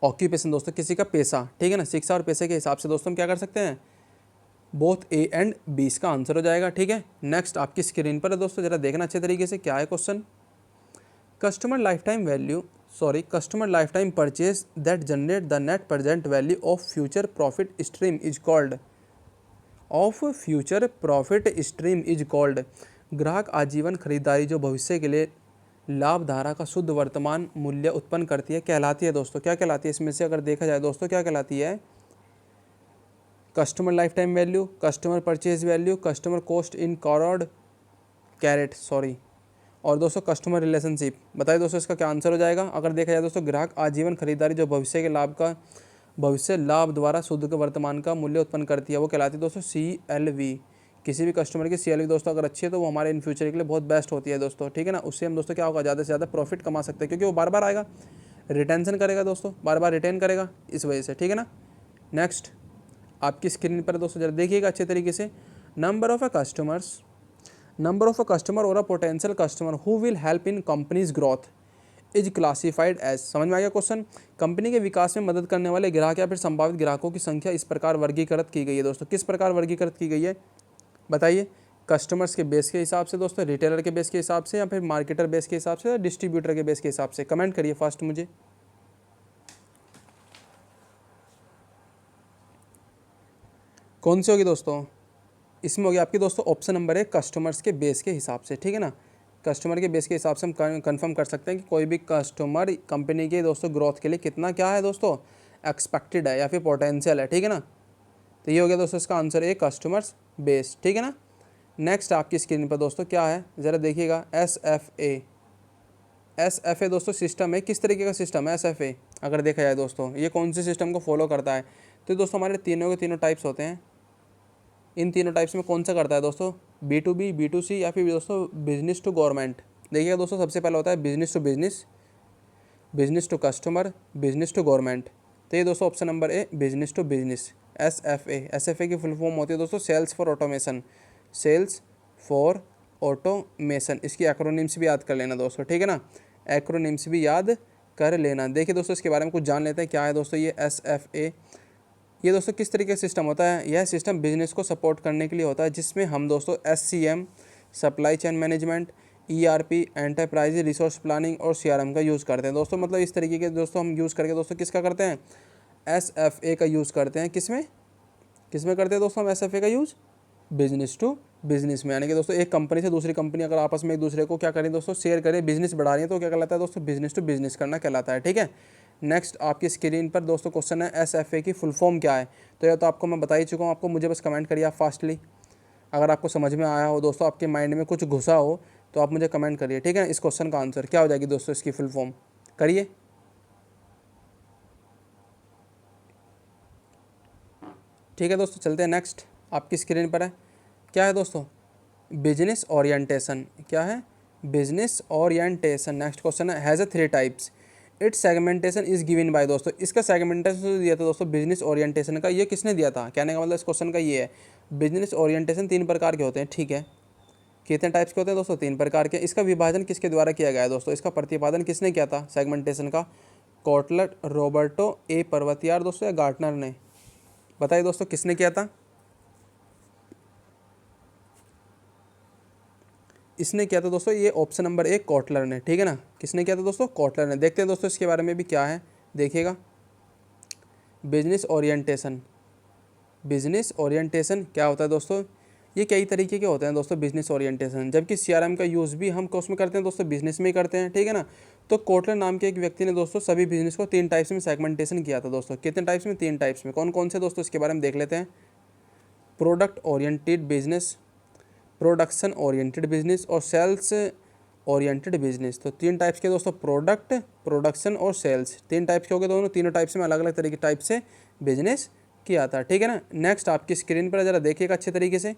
ऑक्यूपेशन दोस्तों किसी का पेशा। ठीक है ना, शिक्षा और पेशे के हिसाब से दोस्तों हम क्या कर सकते हैं? बोथ ए एंड बी इसका आंसर हो जाएगा। ठीक है, नेक्स्ट आपकी स्क्रीन पर है दोस्तों, जरा देखना अच्छे तरीके से क्या है question. Customer life time value, sorry customer life time purchase that generate the net present value of future profit stream is called, of future profit stream is called. ग्राहक आजीवन खरीदारी जो भविष्य के लिए लाभधारा का शुद्ध वर्तमान मूल्य उत्पन्न करती है कहलाती है दोस्तों। क्या कहलाती है इसमें से? अगर देखा जाए दोस्तों क्या कहलाती है? Customer life time value, customer purchase value, customer cost in carat sorry, और दोस्तों कस्टमर रिलेशनशिप। बताइए दोस्तों इसका क्या आंसर हो जाएगा। अगर देखा जाए दोस्तों, ग्राहक आजीवन खरीदारी जो भविष्य लाभ द्वारा शुद्ध के वर्तमान का मूल्य उत्पन्न करती है, वो कहलाती है दोस्तों CLV। किसी भी कस्टमर की CLV दोस्तों अगर अच्छी है तो वो हमारे इन फ्यूचर के लिए बहुत बेस्ट होती है दोस्तों, ठीक है ना। उससे हम दोस्तों क्या होगा, ज़्यादा से ज़्यादा प्रॉफिट कमा सकते हैं, क्योंकि वो बार बार आएगा, रिटेंशन करेगा दोस्तों, बार बार रिटेन करेगा, इस वजह से, ठीक है ना। नेक्स्ट आपकी स्क्रीन पर दोस्तों जरा देखिएगा अच्छे तरीके से, नंबर ऑफ अ कस्टमर और a potential customer who will help in companies growth is classified as. समझ में आ गया क्वेश्चन। कंपनी के विकास में मदद करने वाले ग्राहक या फिर संभावित ग्राहकों की संख्या इस प्रकार वर्गीकृत की गई है दोस्तों। किस प्रकार वर्गीकृत की गई है बताइए। कस्टमर्स के बेस के हिसाब से दोस्तों, रिटेलर के बेस के हिसाब से, या फिर मार्केटर बेस के हिसाब से, या डिस्ट्रीब्यूटर के बेस के हिसाब से। कमेंट करिए फर्स्ट मुझे। कौन सी होगी दोस्तों, इसमें होगी आपकी दोस्तों ऑप्शन नंबर 1 कस्टमर्स के बेस के हिसाब से, ठीक है ना। कस्टमर के बेस के हिसाब से हम कंफर्म कर सकते हैं कि कोई भी कस्टमर कंपनी के दोस्तों ग्रोथ के लिए कितना क्या है दोस्तों, एक्सपेक्टेड है या फिर पोटेंशियल है, ठीक है ना। तो ये हो गया दोस्तों इसका आंसर है कस्टमर्स बेस, ठीक है ना। नेक्स्ट आपकी स्क्रीन पर दोस्तों क्या है ज़रा देखिएगा, SFA दोस्तों सिस्टम है। किस तरीके का सिस्टम है SFA अगर देखा जाए दोस्तों, ये कौन से सिस्टम को फॉलो करता है। तो दोस्तों हमारे तीनों के तीनों टाइप्स होते हैं। इन तीनों टाइप्स में कौन सा करता है दोस्तों, B2B, B2C या फिर दोस्तों बिजनेस टू गवर्नमेंट। देखिएगा दोस्तों सबसे पहला होता है business to business, business to customer, business to government. तो ये दोस्तों option number A business to business, SFA की फुल फॉर्म होती है दोस्तों sales for automation, sales for automation. इसकी एक्रोनिम्स भी याद कर लेना दोस्तों, ठीक है ना, एक्रोनिम्स भी याद कर लेना। देखिए दोस्तों इसके बारे में कुछ जान लेते हैं, क्या है दोस्तों ये SFA। ये दोस्तों किस तरीके का सिस्टम होता है, यह सिस्टम बिजनेस को सपोर्ट करने के लिए होता है, जिसमें हम दोस्तों SCM, supply chain management, ERP, enterprise resource planning और CRM का यूज़ करते हैं दोस्तों। मतलब इस तरीके के दोस्तों हम यूज़ करके दोस्तों किसका करते हैं, SFA का यूज़ करते हैं। किसमें करते हैं दोस्तों हम SFA का यूज़, बिजनेस टू बिजनेस में। यानी कि दोस्तों एक कंपनी से दूसरी कंपनी अगर आपस में एक दूसरे को क्या करें दोस्तों, शेयर करें, बिजनेस बढ़ा रही है, तो क्या कहलाता है दोस्तों, बिजनेस टू बिजनेस करना कहलाता है, ठीक है। नेक्स्ट आपकी स्क्रीन पर दोस्तों क्वेश्चन है SFA की फुल फॉर्म क्या है। तो यह तो आपको मैं बता ही चुका हूँ, आपको मुझे बस कमेंट करिए आप फास्टली। अगर आपको समझ में आया हो दोस्तों, आपके माइंड में कुछ घुसा हो तो आप मुझे कमेंट करिए, ठीक है। इस क्वेश्चन का आंसर क्या हो जाएगी दोस्तों, इसकी फुल फॉर्म करिए। ठीक है दोस्तों चलते हैं नेक्स्ट, आपकी स्क्रीन पर है क्या है दोस्तों, बिजनेस ओरिएंटेशन। क्या है, बिजनेस ओरिएंटेशन। नेक्स्ट क्वेश्चन है has a 3 types, it's segmentation is given by. दोस्तों इसका सेगमेंटेशन दिया था दोस्तों बिजनेस ओरिएंटेशन का, ये किसने दिया था। कहने का मतलब इस क्वेश्चन का ये है, बिजनेस ओरिएंटेशन 3 प्रकार के होते हैं, ठीक है। कितने टाइप्स के होते हैं दोस्तों, 3 प्रकार के। इसका विभाजन किसके द्वारा किया गया है दोस्तों, इसका प्रतिपादन किसने किया था सेगमेंटेशन का, कोटलर, रॉबर्टो ए पर्वतियार दोस्तों, या गार्टनर ने। बताइए दोस्तों किसने किया था, इसने किया था दोस्तों, ये ऑप्शन नंबर 1 कोटलर ने, ठीक है ना। किसने किया था दोस्तों, कोटलर ने। देखते हैं दोस्तों इसके बारे में भी क्या है, देखिएगा। बिजनेस ओरिएंटेशन, बिजनेस ओरिएंटेशन क्या होता है दोस्तों, ये कई तरीके के होते हैं दोस्तों बिजनेस ओरिएंटेशन, जबकि CRM का यूज़ भी हम उसमें करते हैं दोस्तों, बिजनेस में ही करते हैं, ठीक है ना। तो कोटलर नाम के एक व्यक्ति ने दोस्तों सभी बिजनेस को 3 टाइप्स में सेगमेंटेशन किया था दोस्तों। कितने टाइप्स में, 3 टाइप्स में। कौन कौन से दोस्तों, इसके बारे में देख लेते हैं। Product oriented business, production oriented business और सेल्स ओरिएंटेड बिजनेस। तो 3 टाइप्स के दोस्तों, प्रोडक्ट, प्रोडक्शन और सेल्स, 3 टाइप्स के हो गए दोनों। तीनों टाइप्स में अलग अलग तरीके टाइप से बिजनेस किया था, ठीक है ना। नेक्स्ट आपकी स्क्रीन पर ज़रा देखिएगा अच्छे तरीके से,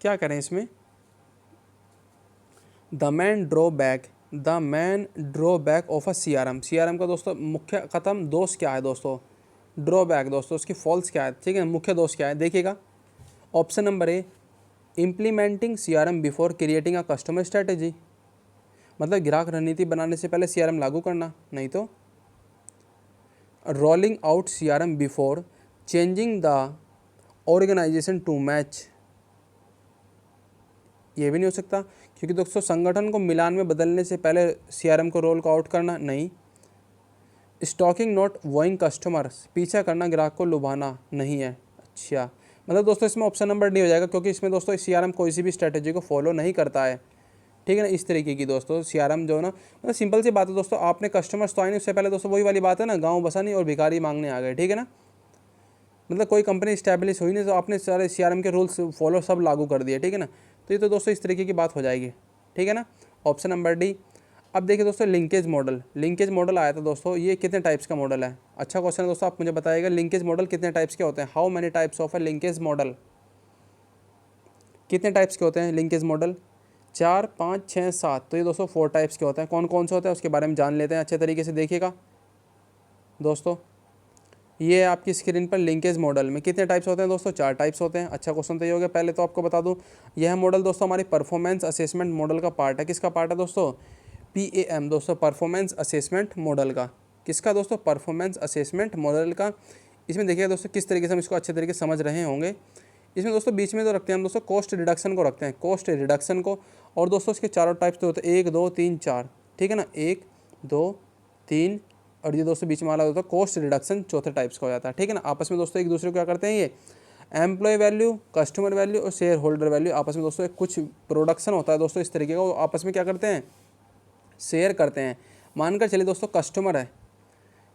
क्या करें इसमें, the man drawback of a CRM का दोस्तों मुख्य खत्म दोष क्या है दोस्तों, ड्रॉबैक दोस्तों उसकी फॉल्स क्या है, ठीक है, मुख्य दोष क्या है। देखिएगा option number A implementing CRM before creating a customer strategy, मतलब ग्राहक रणनीति बनाने से पहले CRM लागू करना। नहीं तो rolling out CRM before changing the organisation to match, ये भी नहीं हो सकता, क्योंकि दोस्तों संगठन को मिलान में बदलने से पहले CRM को रोल को आउट करना। नहीं, स्टॉकिंग नॉट वोइंग कस्टमर्स, पीछा करना ग्राहक को लुभाना नहीं है। अच्छा, मतलब दोस्तों इसमें ऑप्शन नंबर डी हो जाएगा, क्योंकि इसमें दोस्तों CRM कोई सी भी स्ट्रेटेजी को फॉलो नहीं करता है, ठीक है ना। इस तरीके की दोस्तों CRM जो है ना, मतलब सिंपल सी बात है दोस्तों, आपने कस्टमर्स तो आए नहीं, उससे पहले दोस्तों वही वाली बात है ना, गाँव बसा नहीं और भिखारी मांगने आ गए, ठीक है ना। मतलब कोई कंपनी इस्टेब्लिश हुई नहीं तो आपने सारे सीआरएम के रूल्स फॉलो सब लागू कर दिए, ठीक है ना। तो ये तो दोस्तों इस तरीके की बात हो जाएगी, ठीक है ना। Option number D. अब देखिए दोस्तों लिंकेज मॉडल, लिंकेज मॉडल आया था दोस्तों, ये कितने टाइप्स का मॉडल है। अच्छा क्वेश्चन है दोस्तों, आप मुझे बताइएगा लिंकेज मॉडल कितने टाइप्स के होते हैं। How many types of A linkage model, कितने टाइप्स के होते हैं लिंकेज मॉडल। 4, 5, 6, 7। तो ये दोस्तों 4 टाइप्स के होते हैं। कौन कौन से होते हैं उसके बारे में जान लेते हैं अच्छे तरीके से। देखिएगा दोस्तों, ये आपकी स्क्रीन पर लिंकेज मॉडल में कितने टाइप्स होते हैं दोस्तों, 4 टाइप्स होते हैं। अच्छा क्वेश्चन तो ये हो गया। पहले तो आपको बता दूं, यह मॉडल दोस्तों हमारी परफॉर्मेंस असेसमेंट मॉडल का पार्ट है। किसका पार्ट है दोस्तों, PAM दोस्तों, परफॉर्मेंस असेसमेंट मॉडल का। किसका दोस्तों, परफॉर्मेंस असेसमेंट मॉडल का। इसमें देखिएगा दोस्तों किस तरीके से हम इसको अच्छे तरीके से समझ रहे होंगे। इसमें दोस्तों बीच में तो रखते हैं हम दोस्तों कॉस्ट रिडक्शन को रखते हैं, कॉस्ट रिडक्शन को। और दोस्तों इसके चारों टाइप्स तो होते हैं, 1, 2, 3, 4, ठीक है ना। 1, 2, 3 और ये दोस्तों बीच में वाला होता है कॉस्ट रिडक्शन, चौथे टाइप्स का हो जाता है, ठीक है ना। आपस में दोस्तों एक दूसरे को क्या करते हैं, ये एम्प्लॉय वैल्यू, कस्टमर वैल्यू और शेयर होल्डर वैल्यू आपस में दोस्तों एक कुछ प्रोडक्शन होता है दोस्तों इस तरीके का, वो आपस में क्या करते हैं, शेयर करते हैं। मानकर चलिए दोस्तों कस्टमर है,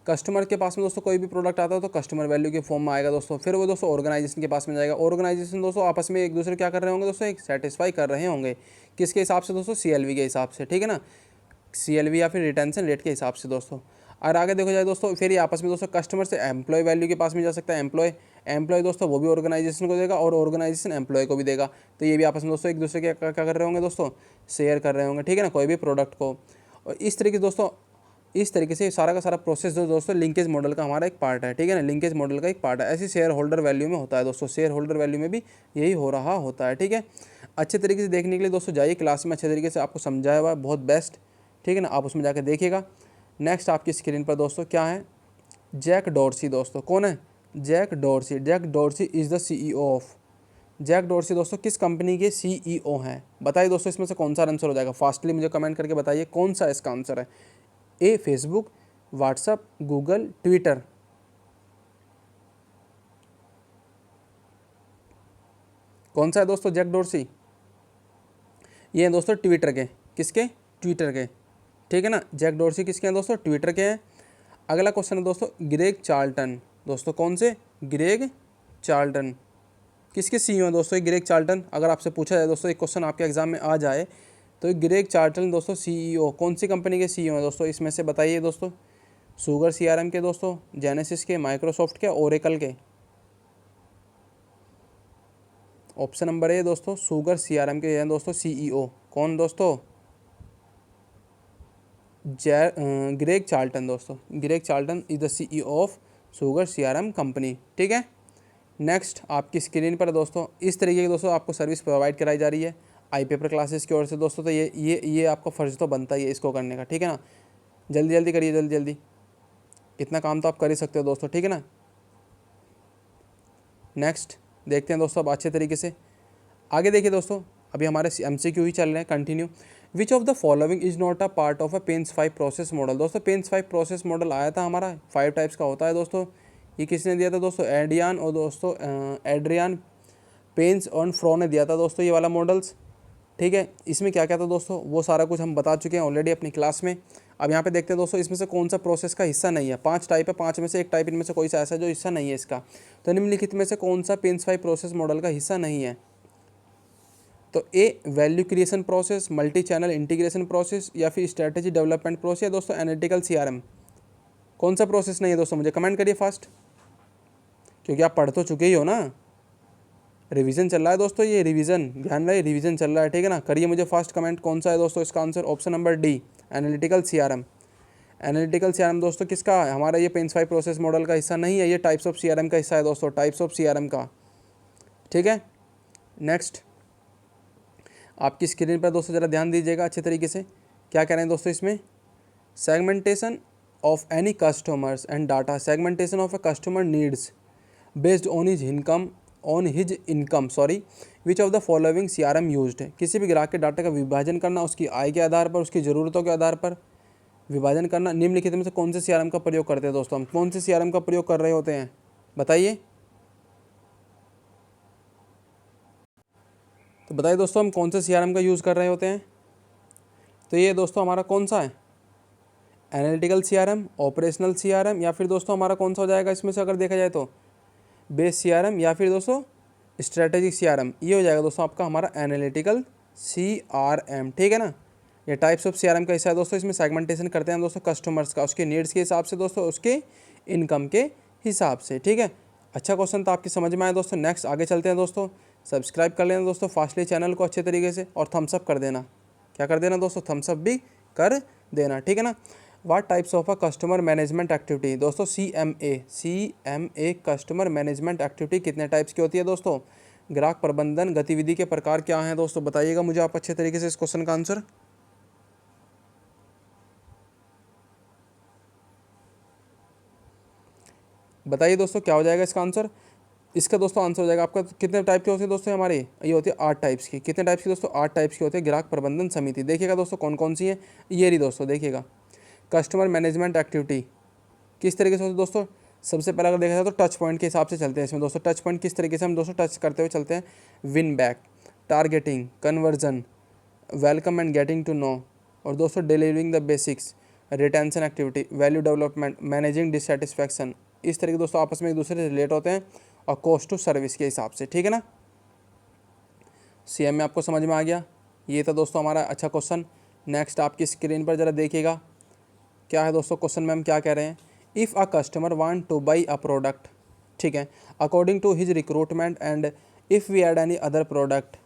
कस्टमर के पास में दोस्तों कोई भी प्रोडक्ट आता है तो कस्टमर वैल्यू के फॉर्म में आएगा दोस्तों। फिर वो दोस्तों ऑर्गेनाइजेशन के पास में जाएगा। ऑर्गेनाइजेशन दोस्तों आपस में एक दूसरे क्या कर रहे होंगे दोस्तों, एक सेटिस्फाई कर रहे होंगे। किसके हिसाब से दोस्तों, CLV के हिसाब से, ठीक है ना। CLV या फिर रिटेंशन रेट के हिसाब से दोस्तों। और आगे देखो जाए दोस्तों, फिर ये आपस में दोस्तों कस्टमर से एम्प्लॉय वैल्यू के पास में जा सकता है। एम्प्लॉय दोस्तों वो भी ऑर्गेनाइजेशन को देगा और ऑर्गेनाइजेशन एम्प्लॉय को भी देगा। तो ये भी आपस में दोस्तों एक दूसरे के क्या कर रहे होंगे दोस्तों, शेयर कर रहे होंगे, ठीक है ना, कोई भी प्रोडक्ट को। और इस तरीके से दोस्तों, इस तरीके से सारा का सारा प्रोसेस जो दोस्तों लिंकेज मॉडल का हमारा एक पार्ट है, ठीक है ना, लिंकेज मॉडल का एक पार्ट है। ऐसी शेयर होल्डर वैल्यू में होता है दोस्तों, शेयर होल्डर वैल्यू में भी यही हो रहा होता है, ठीक है। अच्छे तरीके से देखने के लिए दोस्तों जाइए क्लास में, अच्छे तरीके से आपको समझाया हुआ है, बहुत बेस्ट, ठीक है ना, आप उसमें जाकर देखिएगा। नेक्स्ट आपकी स्क्रीन पर दोस्तों क्या है, जैक डॉर्सी दोस्तों। कौन है, Jack Dorsey. Jack Dorsey is the CEO of, Jack Dorsey दोस्तों किस कंपनी के CEO हैं। बताइए दोस्तों इसमें से कौन सा आंसर हो जाएगा, फास्टली मुझे कमेंट करके बताइए कौन सा इसका आंसर है। A Facebook, WhatsApp, Google, Twitter. कौन सा है दोस्तों, जैक डॉर्सी। ये हैं दोस्तों ट्विटर के, किसके, ट्विटर के, ठीक है ना। जैक डॉर्सी किसके हैं दोस्तों, ट्विटर के हैं। अगला क्वेश्चन है दोस्तों ग्रेग चार्ल्टन दोस्तों। कौन से, ग्रेग चार्ल्टन किसके CEO हैं दोस्तों, ग्रेग चार्ल्टन। अगर आपसे पूछा जाए दोस्तों, एक क्वेश्चन आपके एग्जाम में आ जाए तो ग्रेग चार्ल्टन दोस्तों CEO कौन सी कंपनी के CEO हैं दोस्तों, इसमें से बताइए दोस्तों। शुगर CRM के दोस्तों, जेनेसिस के, माइक्रोसॉफ्ट के, ओरेकल के। ऑप्शन नंबर ए दोस्तों, शुगर CRM के हैं दोस्तों CEO। कौन दोस्तों, ग्रेग चार्ल्टन दोस्तों। Greg Charlton is the CEO of sugar CRM company, ठीक है। नेक्स्ट आपकी स्क्रीन पर दोस्तों इस तरीके की दोस्तों आपको सर्विस प्रोवाइड कराई जा रही है आई पेपर क्लासेस की ओर से दोस्तों। तो ये आपका फ़र्ज़ तो बनता ही है इसको करने का, ठीक है ना। जल्दी जल्दी करिए, जल्दी जल्दी, इतना काम तो आप कर ही सकते हो दोस्तों, ठीक है ना। नेक्स्ट देखते हैं दोस्तों अब अच्छे तरीके से आगे। देखिए दोस्तों अभी हमारे MCQ ही चल रहे हैं continue. Which of the following is not a part of a pens 5 process model दोस्तों। पेन्स 5 प्रोसेस मॉडल आया था हमारा, 5 टाइप्स का होता है दोस्तों। ये किसने दिया था दोस्तों, एडियान और दोस्तों एड्रियान पेन्स और फ्रो ने दिया था दोस्तों ये वाला मॉडल्स, ठीक है। इसमें क्या क्या था दोस्तों वो सारा कुछ हम बता चुके हैं ऑलरेडी अपनी क्लास में। अब यहाँ पे देखते हैं दोस्तों इसमें से कौन सा प्रोसेस का हिस्सा नहीं है। 5 टाइप है, 5 में से एक टाइप इनमें से कोई सा ऐसा जो हिस्सा नहीं है इसका। तो निम्नलिखित में से कौन सा पेन्स 5 प्रोसेस मॉडल का हिस्सा नहीं है। तो a value creation process, multi channel integration process, या फिर स्ट्रेटेजी डेवलपमेंट प्रोसेस, या दोस्तों एनालिटिकल CRM। कौन सा प्रोसेस नहीं है दोस्तों, मुझे कमेंट करिए फास्ट, क्योंकि आप पढ़ तो चुके ही हो ना। रिवीजन चल रहा है दोस्तों, ये रिवीजन, ध्यान रहे रिवीजन चल रहा है, ठीक है ना। करिए मुझे फास्ट कमेंट कौन सा है दोस्तों इसका answer. Option number D, analytical CRM। Analytical CRM दोस्तों किसका है, हमारा ये पेन्स 5 प्रोसेस मॉडल का हिस्सा नहीं है, ये टाइप्स ऑफ CRM का हिस्सा है दोस्तों, टाइप्स ऑफ CRM का, ठीक है। नेक्स्ट आपकी स्क्रीन पर दोस्तों ज़रा ध्यान दीजिएगा अच्छे तरीके से, क्या कह रहे हैं दोस्तों इसमें। Segmentation of any customers and data, segmentation of a customer needs based on his income which of the following CRM used है। किसी भी ग्राहक के डाटा का विभाजन करना उसकी आय के आधार पर, उसकी ज़रूरतों के आधार पर विभाजन करना। निम्नलिखित में से कौन से CRM का प्रयोग करते हैं दोस्तों, हम कौन से CRM का प्रयोग कर रहे होते हैं, बताइए। तो बताइए दोस्तों हम कौन से CRM का यूज़ कर रहे होते हैं। तो ये दोस्तों हमारा कौन सा है, एनालिटिकल CRM, ऑपरेशनल CRM, या फिर दोस्तों हमारा कौन सा हो जाएगा इसमें से अगर देखा जाए तो बेस CRM या फिर दोस्तों स्ट्रेटेजिक CRM, ये हो जाएगा दोस्तों आपका हमारा एनालिटिकल CRM, ठीक है ना। ये टाइप्स ऑफ CRM का हिस्सा है दोस्तों। इसमें सेगमेंटेशन करते हैं हम दोस्तों कस्टमर्स का, उसके नीड्स के हिसाब से दोस्तों, उसके इनकम के हिसाब से, ठीक है। अच्छा क्वेश्चन तो आपकी समझ में आया दोस्तों। नेक्स्ट आगे चलते हैं दोस्तों। सब्सक्राइब कर लेना दोस्तों फास्टली चैनल को अच्छे तरीके से, और थम्सअप कर देना। क्या कर देना दोस्तों? थम्सअप भी कर देना, ठीक है ना। What types of a customer management activity दोस्तों? CMA कस्टमर मैनेजमेंट एक्टिविटी कितने टाइप्स की होती है दोस्तों? ग्राहक प्रबंधन गतिविधि के प्रकार क्या हैं दोस्तों? बताइएगा मुझे आप अच्छे तरीके से इस क्वेश्चन का आंसर। बताइए दोस्तों क्या हो जाएगा इसका आंसर? इसका दोस्तों आंसर हो जाएगा आपका, कितने टाइप की होती है दोस्तों हमारे? ये होती है 8 टाइप्स की। कितने टाइप्स की दोस्तों? 8 टाइप्स की होती है ग्राहक प्रबंधन समिति। देखिएगा दोस्तों कौन कौन सी है, ये रही दोस्तों। देखिएगा कस्टमर मैनेजमेंट एक्टिविटी किस तरीके से होती है दोस्तों? सबसे पहले अगर देखा जाए तो टच पॉइंट के हिसाब से चलते हैं इसमें दोस्तों। टच पॉइंट किस तरीके से हम दोस्तों टच करते हुए चलते हैं? Win back, targeting, conversion, welcome and getting to know, और दोस्तों delivering the basics, retention activity, value development, managing dissatisfaction. इस तरीके दोस्तों आपस में एक दूसरे से रिलेट होते हैं, और कॉस्ट टू सर्विस के हिसाब से, ठीक है ना। CM में आपको समझ में आ गया। ये था दोस्तों हमारा अच्छा क्वेश्चन। नेक्स्ट आपकी स्क्रीन पर ज़रा देखिएगा क्या है दोस्तों क्वेश्चन में हम क्या कह रहे हैं। If a customer want to buy a product, ठीक है, according to his recruitment, and if we add any other product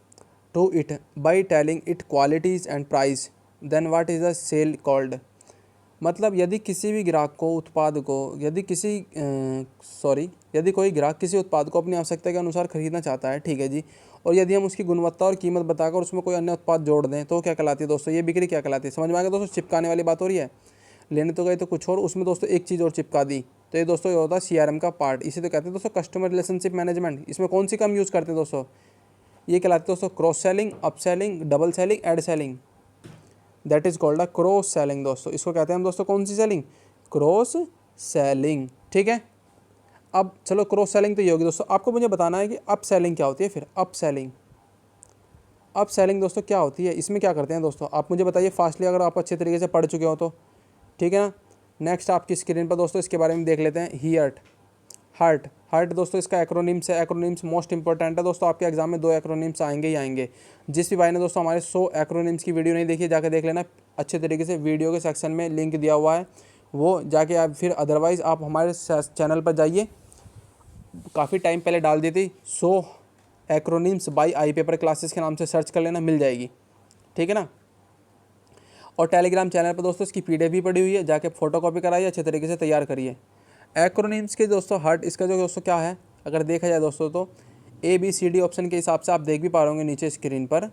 to it by telling it qualities and price, then what is the sale called. मतलब यदि किसी भी ग्राहक को उत्पाद को, यदि कोई ग्राहक किसी उत्पाद को अपनी आवश्यकता के अनुसार खरीदना चाहता है, ठीक है जी, और यदि हम उसकी गुणवत्ता और कीमत बताकर उसमें कोई अन्य उत्पाद जोड़ दें तो क्या कहलाती है दोस्तों? ये बिक्री क्या कहलाती है? समझ में आ गया दोस्तों? चिपकाने वाली बात हो रही है। लेने तो गए तो कुछ और, उसमें दोस्तों एक चीज़ और चिपका दी, तो ये दोस्तों ये होता है CRM का पार्ट। इसे तो कहते हैं दोस्तों कस्टमर रिलेशनशिप मैनेजमेंट। इसमें कौन सी कम यूज़ करते हैं दोस्तों? ये कहलाती है दोस्तों cross selling, up selling, double selling, add selling. That is called a cross selling दोस्तों। इसको कहते हैं हम दोस्तों कौन सी सेलिंग? क्रॉस सेलिंग, ठीक है। अब चलो क्रॉस सेलिंग तो ये होगी दोस्तों। आपको मुझे बताना है कि अप सेलिंग क्या होती है। फिर अप सेलिंग दोस्तों क्या होती है? इसमें क्या करते हैं दोस्तों? आप मुझे बताइए फास्टली, अगर आप अच्छे तरीके से पढ़ चुके हो तो, ठीक है ना। नेक्स्ट आपकी स्क्रीन पर दोस्तों इसके बारे में देख लेते हैं। हर्ट दोस्तों इसका एक्रोनिम्स है। एक्रोनिम्स मोस्ट इंपॉर्टेंट है दोस्तों। आपके एग्जाम में 2 एक्रोनिम्स आएंगे ही आएंगे। जिस भी भाई ने दोस्तों हमारे 100 एक्रोनिम्स की वीडियो नहीं देखी, जाके देख लेना अच्छे तरीके से। वीडियो के सेक्शन में लिंक दिया हुआ है, वो जाके आप, फिर अदरवाइज़ आप हमारे चैनल पर जाइए, काफ़ी टाइम पहले डाल दी थी 100 acronyms by I paper classes के नाम से सर्च कर लेना, मिल जाएगी, ठीक है ना। और टेलीग्राम चैनल पर दोस्तों इसकी PDF भी पड़ी हुई है, जाके फोटोकॉपी कराइए, अच्छे तरीके से तैयार करिए। एक्रोनिम्स के दोस्तों हर्ट, इसका जो दोस्तों क्या है, अगर देखा जाए दोस्तों तो ABCD ऑप्शन के हिसाब से आप देख भी पा रहे होंगे नीचे स्क्रीन पर।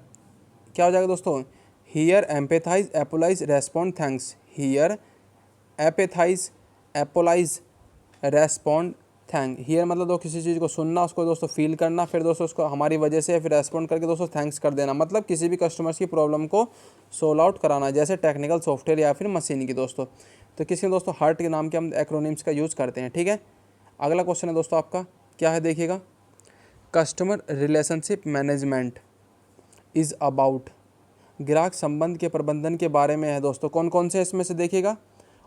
क्या हो जाएगा दोस्तों? Hear empathize, apologize, respond, thanks. Hear empathize, apologize, respond, thank. Hear मतलब दो किसी चीज़ को सुनना, उसको दोस्तों फील करना, फिर दोस्तों उसको हमारी वजह से फिर रेस्पॉन्ड करके दोस्तों थैंक्स कर देना। मतलब किसी भी कस्टमर्स की प्रॉब्लम को सोल्व आउट कराना, जैसे टेक्निकल सॉफ्टवेयर या फिर मशीन की दोस्तों। तो किसी दोस्तों हर्ट के नाम के हम एक्रोनिम्स का यूज़ करते हैं, ठीक है। अगला क्वेश्चन है दोस्तों आपका, क्या है देखिएगा। Customer relationship management is about, ग्राहक संबंध के प्रबंधन के बारे में है दोस्तों। कौन कौन से इसमें से देखिएगा?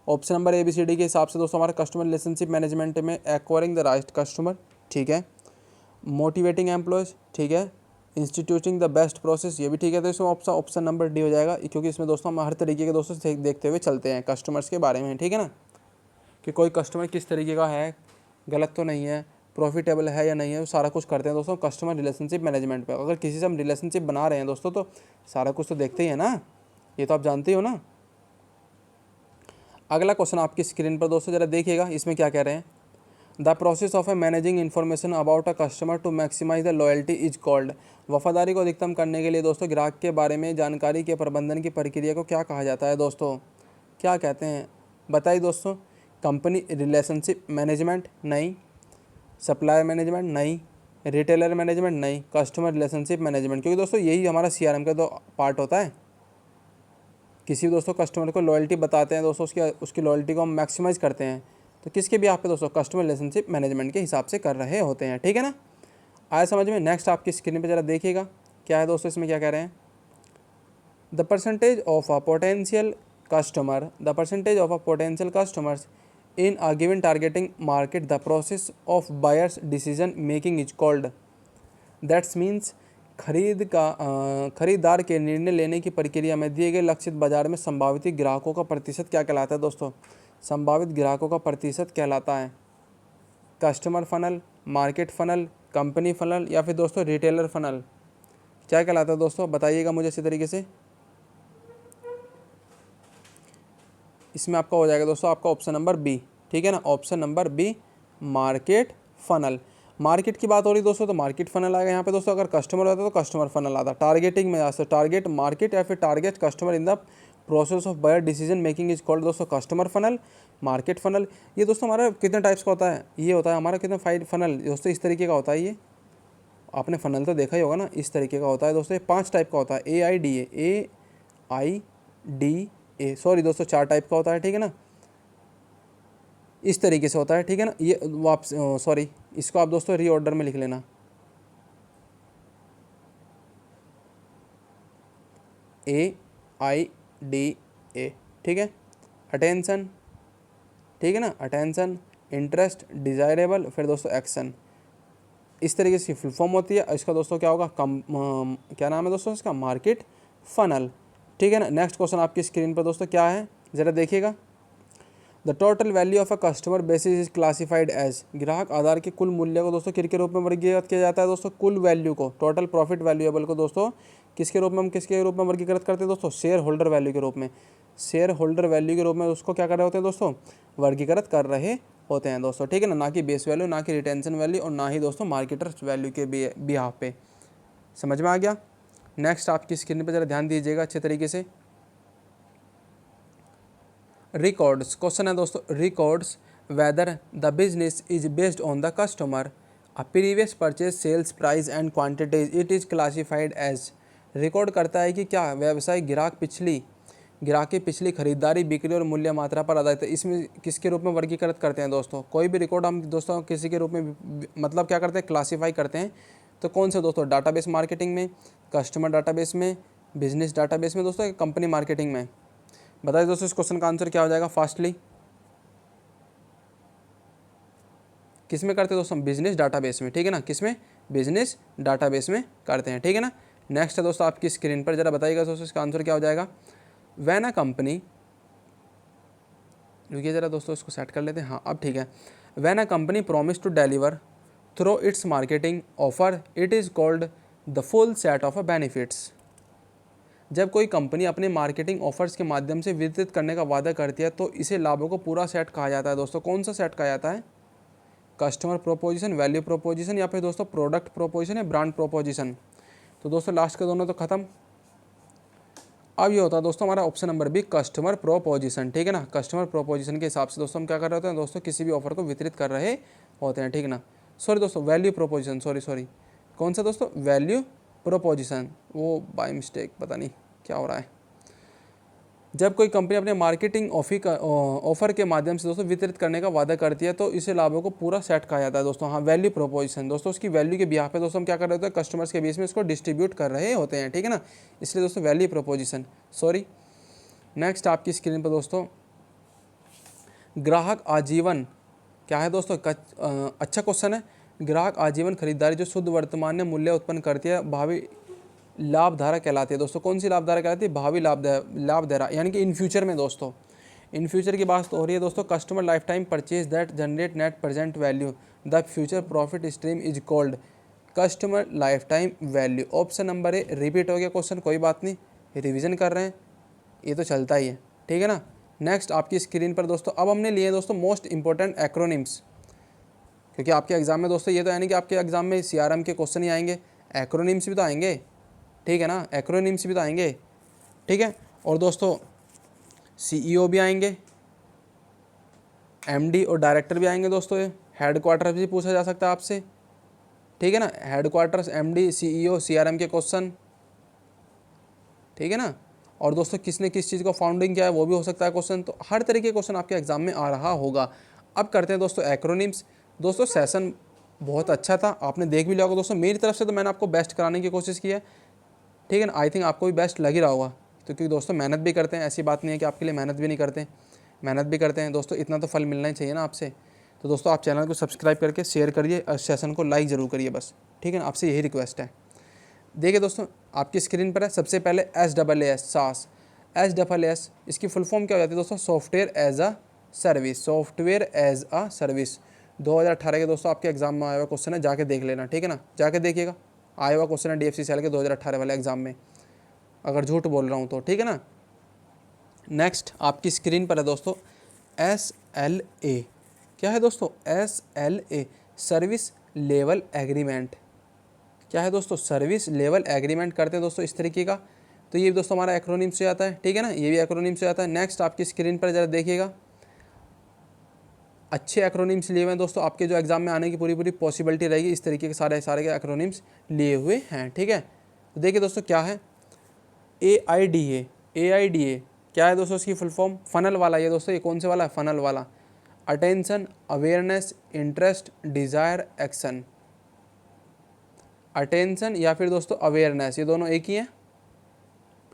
ऑप्शन नंबर ABCD के हिसाब से दोस्तों हमारा कस्टमर रिलेशनशिप मैनेजमेंट में एक्वायरिंग द राइट कस्टमर, ठीक है, मोटिवेटिंग एम्प्लॉयज़, ठीक है, इंस्टीट्यूटिंग द बेस्ट प्रोसेस, ये भी ठीक है। तो इसमें ऑप्शन नंबर D हो जाएगा, क्योंकि इसमें दोस्तों हम हर तरीके के दोस्तों देखते हुए चलते हैं कस्टमर्स के बारे में, ठीक है ना, कि कोई कस्टमर किस तरीके का है, गलत तो नहीं है, प्रॉफिटेबल है या नहीं है, वो सारा कुछ करते हैं दोस्तों कस्टमर रिलेशनशिप मैनेजमेंट पे। अगर किसी से हम रिलेशनशिप बना रहे हैं दोस्तों तो सारा कुछ तो देखते ही है ना, ये तो आप जानते हो ना। अगला क्वेश्चन आपकी स्क्रीन पर दोस्तों ज़रा देखिएगा, इसमें क्या कह रहे हैं। The process of a managing information about a customer to maximise the loyalty is called, वफादारी को अधिकतम करने के लिए दोस्तों ग्राहक के बारे में जानकारी के प्रबंधन की प्रक्रिया को क्या कहा जाता है दोस्तों? क्या कहते हैं बताइए दोस्तों? कंपनी रिलेशनशिप मैनेजमेंट नहीं, सप्लायर मैनेजमेंट नहीं, रिटेलर मैनेजमेंट नहीं, कस्टमर रिलेशनशिप मैनेजमेंट। क्योंकि दोस्तों यही हमारा CRM का तो पार्ट होता है। किसी भी दोस्तों कस्टमर को लॉयल्टी बताते हैं दोस्तों, उसकी लॉयल्टी को हम मैक्सिमाइज करते हैं, तो किसके भी आप पे दोस्तों कस्टमर रिलेशनशिप मैनेजमेंट के हिसाब से कर रहे होते हैं, ठीक है ना। आया समझ में? नेक्स्ट आपकी स्क्रीन पे ज़रा देखिएगा क्या है दोस्तों, इसमें क्या कह रहे हैं। The percentage of a potential customers in a given targeting market the process of buyers decision making is called. That's means खरीदार के निर्णय लेने की प्रक्रिया में दिए गए लक्षित बाजार में संभावित ग्राहकों का प्रतिशत क्या कहलाता है दोस्तों? संभावित ग्राहकों का प्रतिशत कहलाता है customer funnel, market funnel, company funnel या फिर दोस्तों रिटेलर फनल। क्या कहलाता है दोस्तों, बताइएगा मुझे इसी तरीके से। इसमें आपका हो जाएगा दोस्तों आपका ऑप्शन नंबर बी, ठीक है ना, option number B market funnel. Market की बात हो रही दोस्तों तो मार्केट फनल आएगा यहाँ पे दोस्तों। अगर कस्टमर होता तो कस्टमर फनल आता। टारगेटिंग में जैसे टारगेट मार्केट या फिर target customer in the process of buyer decision making is called दोस्तों कस्टमर फनल, मार्केट फनल। ये दोस्तों हमारा कितने टाइप्स का होता है? ये होता है हमारा कितना फाइव फनल दोस्तों, इस तरीके का होता है। ये आपने फनल तो देखा ही होगा ना, इस तरीके का होता है दोस्तों। ये 5 टाइप का होता है, AIDA सॉरी दोस्तों 4 टाइप का होता है, ठीक है ना, इस तरीके से होता है, ठीक है ना। ये वापस सॉरी इसको आप दोस्तों रीऑर्डर में लिख लेना, AIDA, ठीक है। अटेंशन, ठीक है ना, अटेंशन, इंटरेस्ट, डिजायरेबल, फिर दोस्तों एक्शन, इस तरीके से फुल फॉर्म होती है। इसका दोस्तों क्या होगा, क्या नाम है दोस्तों इसका, मार्केट फनल, ठीक है ना। नेक्स्ट क्वेश्चन आपकी स्क्रीन पर दोस्तों क्या है, ज़रा देखिएगा। The total value of a customer basis is classified as. ग्राहक आधार के कुल मूल्य को दोस्तों किसके रूप में वर्गीकृत किया जाता है दोस्तों? कुल वैल्यू को, टोटल प्रॉफिट वैल्यूएबल को दोस्तों किसके रूप में, हम किसके रूप में वर्गीकृत करते हैं दोस्तों? शेयर होल्डर वैल्यू के रूप में। शेयर होल्डर वैल्यू के रूप में उसको क्या कर रहे होते हैं दोस्तों? वर्गीकृत कर रहे होते हैं दोस्तों, ठीक है ना कि बेस वैल्यू, ना कि रिटेंशन वैल्यू और ना ही दोस्तों मार्केटर्स वैल्यू के बिहाफ पे। समझ में आ गया। नेक्स्ट आपकी स्क्रीन पर जरा ध्यान दीजिएगा अच्छे तरीके से। रिकॉर्ड्स क्वेश्चन है दोस्तों, records whether the business is based on the customer a previous purchase sales price and quantities it is classified as. Record करता है कि क्या व्यवसाय ग्राहक की पिछली खरीदारी, बिक्री और मूल्य मात्रा पर आधारित है। इसमें किसके रूप में वर्गीकृत करते हैं दोस्तों? कोई भी रिकॉर्ड हम दोस्तों किसी के रूप में मतलब क्या करते हैं, क्लासीफाई करते हैं। तो कौन से दोस्तों? डाटाबेस मार्केटिंग में, कस्टमर डाटाबेस में, बिजनेस डाटाबेस में दोस्तों, कंपनी मार्केटिंग में। बताइए दोस्तों इस क्वेश्चन का आंसर क्या हो जाएगा फास्टली। किस में करते हैं दोस्तों? बिजनेस डाटाबेस में, ठीक है ना, किस में? बिजनेस डाटाबेस में करते हैं, ठीक है ना। नेक्स्ट है दोस्तों आपकी स्क्रीन पर, जरा बताइएगा दोस्तों इसका आंसर क्या हो जाएगा। व्हेन अ कंपनी, रुकिए जरा दोस्तों इसको सेट कर लेते हैं, हाँ अब ठीक है। When a company promise to deliver through its marketing offer it is called the full set of benefits. जब कोई कंपनी अपने मार्केटिंग ऑफर्स के माध्यम से वितरित करने का वादा करती है तो इसे लाभों को पूरा सेट कहा जाता है दोस्तों। कौन सा सेट कहा जाता है? कस्टमर प्रोपोजिशन, वैल्यू प्रोपोजिशन या फिर दोस्तों प्रोडक्ट प्रोपोजिशन या ब्रांड प्रोपोजिशन। तो दोस्तों लास्ट के दोनों तो खत्म। अब ये होता है दोस्तों हमारा option number B customer proposition, ठीक है ना। कस्टमर प्रोपोजिशन के हिसाब से दोस्तों हम क्या कर रहे होते हैं दोस्तों, किसी भी ऑफर को वितरित कर रहे होते हैं, ठीक है ना। सॉरी दोस्तों वैल्यू प्रोपोजिशन, सॉरी कौन सा दोस्तों? वैल्यू प्रोपोजिशन, वो बाय मिस्टेक पता नहीं क्या हो रहा है। जब कोई कंपनी अपने मार्केटिंग ऑफर के माध्यम से दोस्तों वितरित करने का वादा करती है तो इसे लाभों को पूरा सेट कहा जाता है दोस्तों। हाँ वैल्यू प्रोपोजिशन दोस्तों, उसकी वैल्यू के बिहाफ पे दोस्तों हम क्या कर रहे होते हैं, कस्टमर्स के बीच में इसको डिस्ट्रीब्यूट कर रहे होते हैं, ठीक है ना, इसलिए दोस्तों वैल्यू प्रोपोजिशन। सॉरी नेक्स्ट आपकी स्क्रीन पर दोस्तों ग्राहक आजीवन क्या है दोस्तों? अच्छा क्वेश्चन है। ग्राहक आजीवन खरीदारी जो शुद्ध वर्तमान में मूल्य उत्पन्न करती है भावी लाभधारा कहलाती है दोस्तों। कौन सी लाभधारा कहलाती है? भावी लाभधारा, यानी कि इन फ्यूचर में दोस्तों, इन फ्यूचर की बात हो रही है दोस्तों। Customer life time purchase that generate net present value the future profit stream is called customer life time value. Option number A repeat हो गया क्वेश्चन, कोई बात नहीं, रिविजन कर रहे हैं, ये तो चलता ही है, ठीक है ना। नेक्स्ट आपकी स्क्रीन पर दोस्तों अब हमने लिए दोस्तों मोस्ट इंपॉर्टेंट एक्रोनिम्स, क्योंकि आपके एग्जाम में दोस्तों ये तो यानी कि आपके एग्जाम में CRM के क्वेश्चन ही आएंगे, एक्रोनिम्स भी तो आएंगे, ठीक है ना, एक्रोनिम्स भी तो आएंगे, ठीक है। और दोस्तों CEO भी आएंगे, MD और डायरेक्टर भी आएंगे दोस्तों। ये हेडक्वार्टर भी पूछा जा सकता है आपसे, ठीक है ना, हेडक्वार्टर्स, MD, CEO, CRM के क्वेश्चन, ठीक है ना। और दोस्तों किसने किस चीज़ को फाउंडिंग किया है वो भी हो सकता है क्वेश्चन। तो हर तरीके के क्वेश्चन आपके एग्जाम में आ रहा होगा। अब करते हैं दोस्तों एक्रोनिम्स। दोस्तों सेशन बहुत अच्छा था, आपने देख भी लिया होगा दोस्तों। मेरी तरफ से तो मैंने आपको बेस्ट कराने की कोशिश की है, ठीक है ना। आई थिंक आपको भी बेस्ट लग ही रहा होगा, क्योंकि दोस्तों मेहनत भी करते हैं, ऐसी बात नहीं है कि आपके लिए मेहनत भी नहीं करते। मेहनत भी करते हैं दोस्तों, इतना तो फल मिलना ही चाहिए ना आपसे। तो दोस्तों आप चैनल को सब्सक्राइब करके शेयर करिए और सेशन को लाइक ज़रूर करिए बस, ठीक है ना, आपसे यही रिक्वेस्ट है। देखिए दोस्तों आपकी स्क्रीन पर है सबसे पहले SAAS सास। SAAS इसकी फुल फॉर्म क्या हो जाती है दोस्तों, software as a service. Software as a service 2018 के दोस्तों आपके एग्जाम में आया हुआ क्वेश्चन है, जाके देख लेना, ठीक है ना, जाके देखिएगा, आया हुआ क्वेश्चन है DFCCL के 2018 वाले एग्जाम में, अगर झूठ बोल रहा हूँ तो, ठीक है ना। नेक्स्ट आपकी स्क्रीन पर है दोस्तों SLA। क्या है दोस्तों, SLA सर्विस लेवल एग्रीमेंट। क्या है दोस्तों, सर्विस लेवल एग्रीमेंट करते हैं दोस्तों इस तरीके का। तो ये दोस्तों हमारा एक्रोनिम से आता है, ठीक है ना, ये भी एक्रोनिम से आता है। नेक्स्ट आपकी स्क्रीन पर जरा देखिएगा, अच्छे एक्रोनिम्स लिए हुए हैं दोस्तों, आपके जो एग्जाम में आने की पूरी पॉसिबिलिटी रहेगी, इस तरीके के सारे के एक्रोनिम्स लिए हुए हैं, ठीक है। तो देखिए दोस्तों क्या है AIDA। AIDA क्या है दोस्तों, इसकी फुल फॉर्म फनल वाला, ये दोस्तों ये कौन से वाला है, फनल वाला। Attention, awareness, interest, desire, action. Attention या फिर दोस्तों अवेयरनेस, ये दोनों एक ही हैं,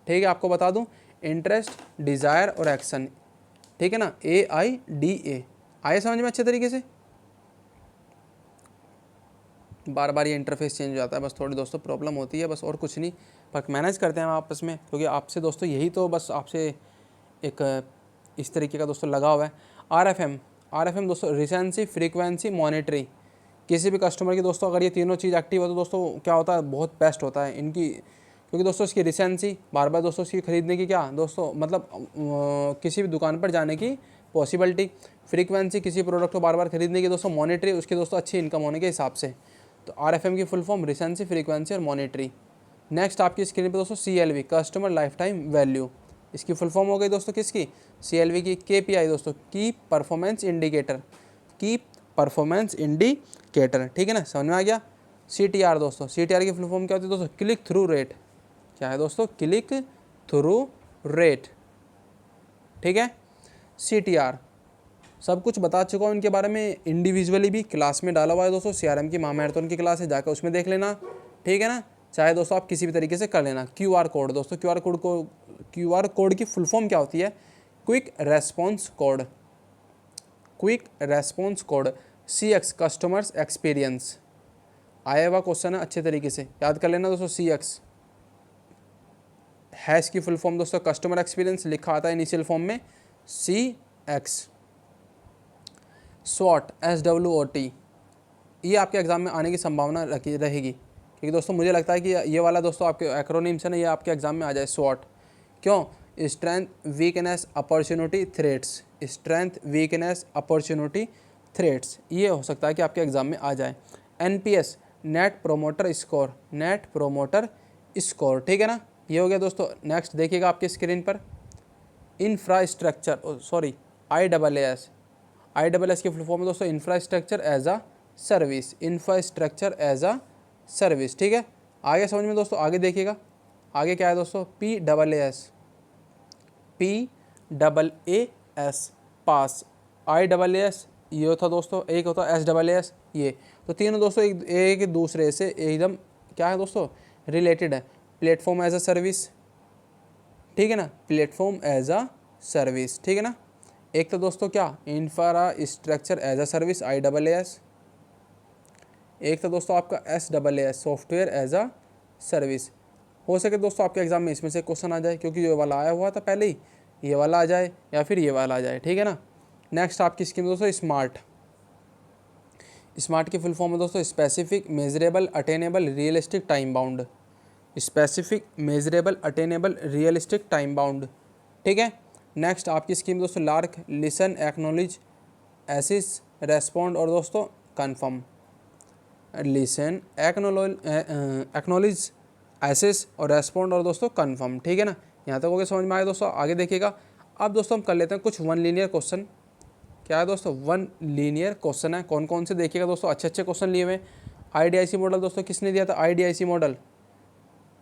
ठीक है। आपको बता दूं, इंटरेस्ट, डिज़ायर और एक्शन, ठीक है ना, AIDA। आए समझ में अच्छे तरीके से। बार बार ये इंटरफेस चेंज हो जाता है, बस थोड़ी दोस्तों प्रॉब्लम होती है, बस और कुछ नहीं, पर मैनेज करते हैं हम आपस में, क्योंकि आपसे दोस्तों यही तो बस आपसे एक इस तरीके का दोस्तों लगा हुआ है। RFM दोस्तों रिसेंसी, फ्रीक्वेंसी, मॉनिटरी। किसी भी कस्टमर की दोस्तों अगर ये तीनों चीज़ एक्टिव हो तो दोस्तों क्या होता है, बहुत बेस्ट होता है इनकी, क्योंकि दोस्तों इसकी रिसेंसी, बार बार दोस्तों इसकी खरीदने की क्या दोस्तों मतलब किसी भी दुकान पर जाने की पॉसिबिलिटी। फ्रीक्वेंसी, किसी प्रोडक्ट को बार बार खरीदने की दोस्तों। मॉनिटरी, उसकी दोस्तों अच्छी इनकम होने के हिसाब से। तो RFM की फुल फॉर्म रिसेंसी, फ्रीक्वेंसी और मॉनिटरी। नेक्स्ट आपकी स्क्रीन पे दोस्तों CLV customer life time value, इसकी फुल फॉर्म हो गई दोस्तों किसकी, CLV की। KPI दोस्तों की परफॉर्मेंस इंडिकेटर, की परफॉर्मेंस इंडिकेटर, ठीक है ना, समझ में आ गया। CTR दोस्तों, CTR की फुल फॉर्म क्या होती है दोस्तों, क्लिक थ्रू रेट। क्या है दोस्तों, क्लिक थ्रू रेट, ठीक है। CTR सब कुछ बता चुका हूँ इनके बारे में, इंडिविजुअली भी क्लास में डाला हुआ है दोस्तों, CRM की महामैराथन की क्लास है, जाकर उसमें देख लेना, ठीक है ना। चाहे दोस्तों आप किसी भी तरीके से कर लेना। QR कोड दोस्तों, QR कोड की फुल फॉर्म क्या होती है, quick response code. Quick response code, CX customers experience. आया हुआ क्वेश्चन है, अच्छे तरीके से याद कर लेना दोस्तों। CX हैश की फुल फॉर्म दोस्तों कस्टमर एक्सपीरियंस, लिखा आता है इनिशियल फॉर्म में CX। SWOT, SWOT, ये आपके एग्जाम में आने की संभावना रहेगी, क्योंकि दोस्तों मुझे लगता है कि ये वाला दोस्तों आपके एक्रोनिम्स है ना, ये आपके एग्जाम में आ जाए। SWOT क्यों, strength, weakness, opportunity, threats. Strength, weakness, opportunity, threats, ये हो सकता है कि आपके एग्जाम में आ जाए। NPS net promoter score, net promoter score, ठीक है ना, ये हो गया दोस्तों। नेक्स्ट देखिएगा आपकी स्क्रीन पर इंफ्रास्ट्रक्चर, IaaS की फुल फॉर्म है दोस्तों infrastructure as a service. Infrastructure as a service, ठीक है। आगे समझ में दोस्तों, आगे देखिएगा, आगे क्या है दोस्तों, PAAS पास। IaaS ये होता दोस्तों, एक होता SAAS ये, तो तीनों दोस्तों एक दूसरे से एकदम क्या है दोस्तों, रिलेटेड है। प्लेटफॉर्म एज अ सर्विस, ठीक है ना, प्लेटफॉर्म एज अ सर्विस, ठीक है ना। एक तो दोस्तों क्या, infrastructure as a service IaaS, एक तो दोस्तों आपका SAAS software as a service. हो सके दोस्तों आपके एग्जाम में इसमें से क्वेश्चन आ जाए, क्योंकि ये वाला आया हुआ था पहले ही, ये वाला आ जाए या फिर ये वाला आ जाए, ठीक है ना। नेक्स्ट आपकी स्कीम दोस्तों स्मार्ट की फुल फॉर्म है दोस्तों specific, measurable, attainable, realistic, time bound. Specific, measurable, attainable, realistic, time bound, ठीक है। नेक्स्ट आपकी स्कीम दोस्तों लार्क, लिसन, एक्नॉलेज, एसिस, रेस्पॉन्ड और दोस्तों कन्फर्म। लिसन, एक्नॉलेज, एसिस और रेस्पॉन्ड और दोस्तों कन्फर्म, ठीक है ना। यहाँ तक हो गया, समझ में आया दोस्तों। आगे देखिएगा, अब दोस्तों हम कर लेते हैं कुछ वन लीनियर क्वेश्चन। क्या है दोस्तों, वन लीनियर क्वेश्चन है। कौन कौन से देखिएगा दोस्तों, अच्छे अच्छे क्वेश्चन लिए हुए। IDIC मॉडल दोस्तों किसने दिया था, IDIC मॉडल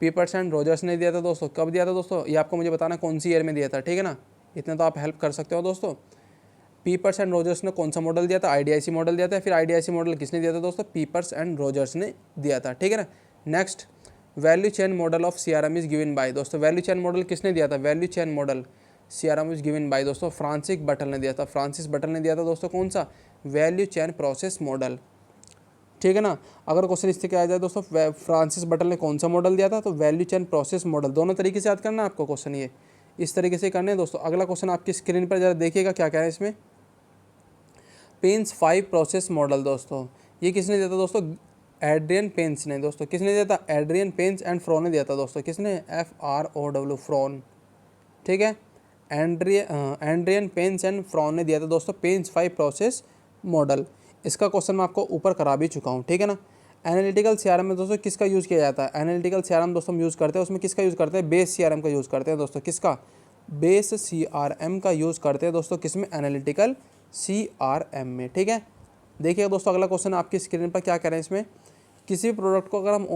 पीटरसन रोजर्स ने दिया था दोस्तों। कब दिया था दोस्तों, ये आपको मुझे बताना कौन सी ईयर में दिया था, ठीक है ना, इतने तो आप हेल्प कर सकते हो दोस्तों। पीपर्स एंड रोजर्स ने कौन सा मॉडल दिया था, IDIC मॉडल दिया था। फिर IDIC मॉडल किसने दिया था दोस्तों, पीपर्स एंड रोजर्स ने दिया था, ठीक है ना। Next value chain model of CRM is given by, दोस्तों वैल्यू चेन मॉडल किसने दिया था, value chain model CRM is given by दोस्तों फ्रांसिस बटल ने दिया था। फ्रांसिस बटल ने दिया था दोस्तों कौन सा, वैल्यू चेन प्रोसेस मॉडल, ठीक है ना। अगर क्वेश्चन इससे क्या आ जाए दोस्तों, फ्रांसिस बटल ने कौन सा मॉडल दिया था, तो वैल्यू चेन प्रोसेस मॉडल। दोनों तरीके से याद करना है आपको क्वेश्चन, ये इस तरीके से करने हैं दोस्तों। अगला क्वेश्चन आपकी स्क्रीन पर जरा देखिएगा क्या क्या है इसमें। पेन्स 5 प्रोसेस मॉडल दोस्तों, ये किसने दिया था दोस्तों, एड्रियन पेन्स ने दोस्तों। किसने दिया था, एड्रियन पेन्स एंड फ्रॉन ने दिया था दोस्तों। किसने, FROW फ्रॉन, ठीक है। एंड्रियन पेन्स एंड फ्रॉन ने दिया था दोस्तों पेन्स 5 प्रोसेस मॉडल। इसका क्वेश्चन मैं आपको ऊपर करा भी चुका हूँ, ठीक है ना। एनालिटिकल CRM में दोस्तों किसका यूज़ किया जाता है, एनालिटिकल CRM दोस्तों हम यूज़ करते हैं, उसमें किसका यूज़ करते हैं, बेस CRM का यूज़ करते हैं दोस्तों। किसका, बेस CRM का यूज़ करते हैं दोस्तों, किसमें, एनालिटिकल CRM में, ठीक है। देखिए दोस्तों अगला क्वेश्चन आपकी स्क्रीन पर क्या करें इसमें, किसी भी प्रोडक्ट को अगर हम